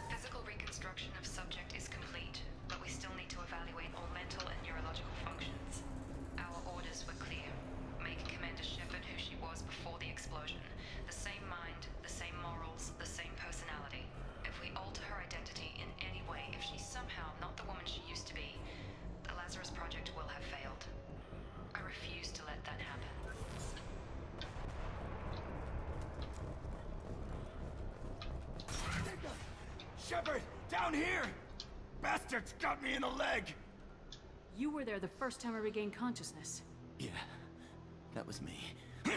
F: Physical reconstruction of subject is complete, but we still need to evaluate all mental and neurological functions. Our orders were clear. Make Commander Shepard who she was before the explosion. The same mind, the same morals, the same personality. If we alter her identity in any way, if she's somehow not the woman she used to be, the Lazarus Project will have failed. I refuse to let that happen.
L: Shepard, down here! Bastards got me in the leg!
V: You were there the first time I regained consciousness.
C: Yeah, that was me. How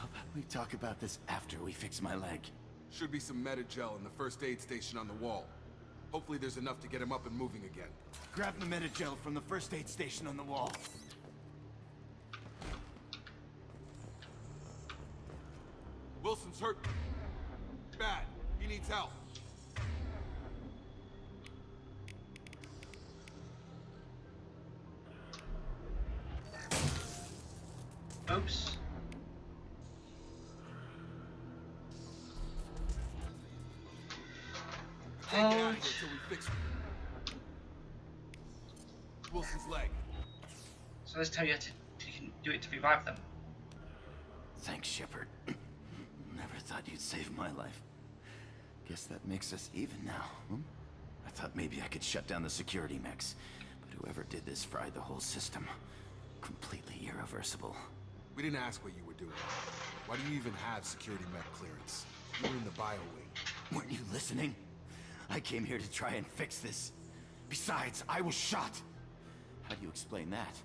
C: about we talk about this after we fix my leg?
B: Should be some metagel in the first aid station on the wall. Hopefully there's enough to get him up and moving again.
C: Grab the metagel from the first aid station on the wall.
B: Wilson's hurt. Bad. He needs help.
A: Oops.
B: Can't get out of here till we fix Wilson's leg.
A: So this time you can do it to revive them.
C: Thanks, Shepard. Never thought you'd save my life. Guess that makes us even now, hmm? I thought maybe I could shut down the security mechs, but whoever did this fried the whole system. Completely irreversible.
B: We didn't ask what you were doing. Why do you even have security mech clearance? You were in the bio wing.
C: Weren't you listening? I came here to try and fix this. Besides, I was shot. How do you explain that?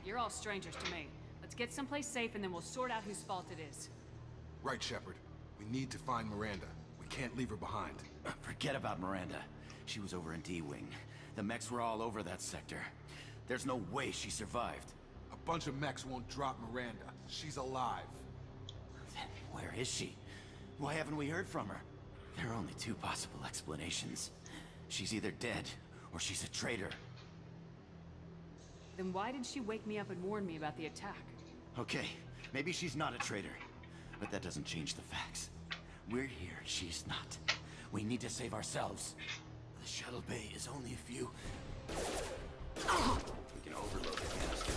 V: You're all strangers to me. Let's get someplace safe and then we'll sort out whose fault it is.
B: Right, Shepard. We need to find Miranda. We can't leave her behind.
C: Forget about Miranda. She was over in D-Wing. The mechs were all over that sector. There's no way she survived.
B: A bunch of mechs won't drop Miranda. She's alive.
C: Then where is she? Why haven't we heard from her? There are only two possible explanations. She's either dead, or she's a traitor.
V: Then why did she wake me up and warn me about the attack?
C: Okay, maybe she's not a traitor. But that doesn't change the facts. We're here, she's not. We need to save ourselves. The shuttle bay is only a few... We can overload the canister.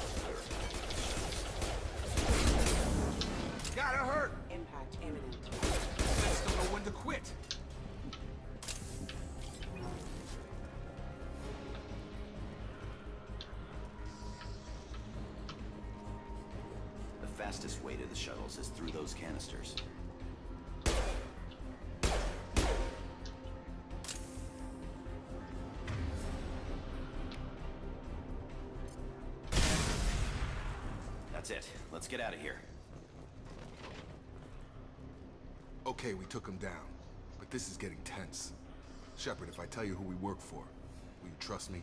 L: Gotta hurt!
K: Impact imminent.
L: Let's don't know when to quit.
C: The fastest way to the shuttles is through those canisters. That's it. Let's get out of here.
B: Okay, we took him down. But this is getting tense. Shepard, if I tell you who we work for, will you trust me?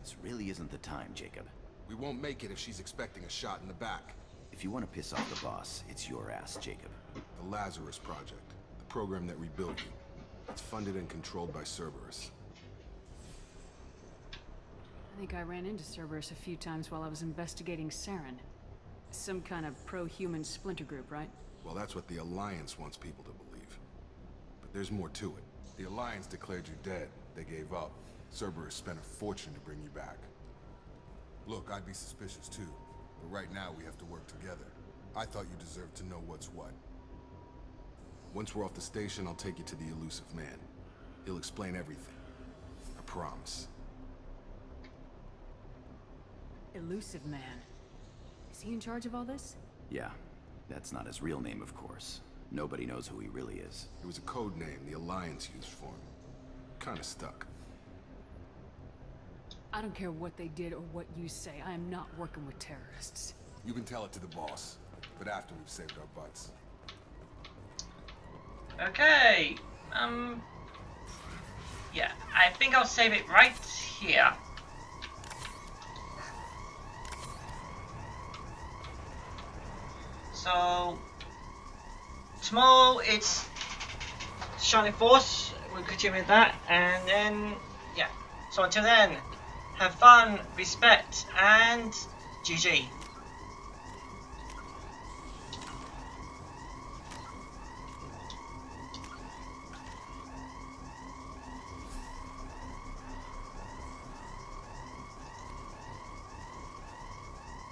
C: This really isn't the time, Jacob.
B: We won't make it if she's expecting a shot in the back.
C: If you want to piss off the boss, it's your ass, Jacob.
B: The Lazarus Project. The program that rebuilt you. It's funded and controlled by Cerberus.
V: I think I ran into Cerberus a few times while I was investigating Saren. Some kind of pro-human splinter group, right?
B: Well, that's what the Alliance wants people to believe. But there's more to it. The Alliance declared you dead. They gave up. Cerberus spent a fortune to bring you back. Look, I'd be suspicious too. But right now we have to work together. I thought you deserved to know what's what. Once we're off the station, I'll take you to the elusive man. He'll explain everything. I promise.
V: Elusive Man. Is he in charge of all this?
C: Yeah. That's not his real name, of course. Nobody knows who he really is.
B: It was a code name the Alliance used for him. Kinda stuck.
V: I don't care what they did or what you say. I am not working with terrorists.
B: You can tell it to the boss, but after we've saved our butts.
A: Okay. Yeah, I think I'll save it right here. So tomorrow it's Shining Force. We'll continue with that, and then yeah. So until then, have fun, respect, and GG.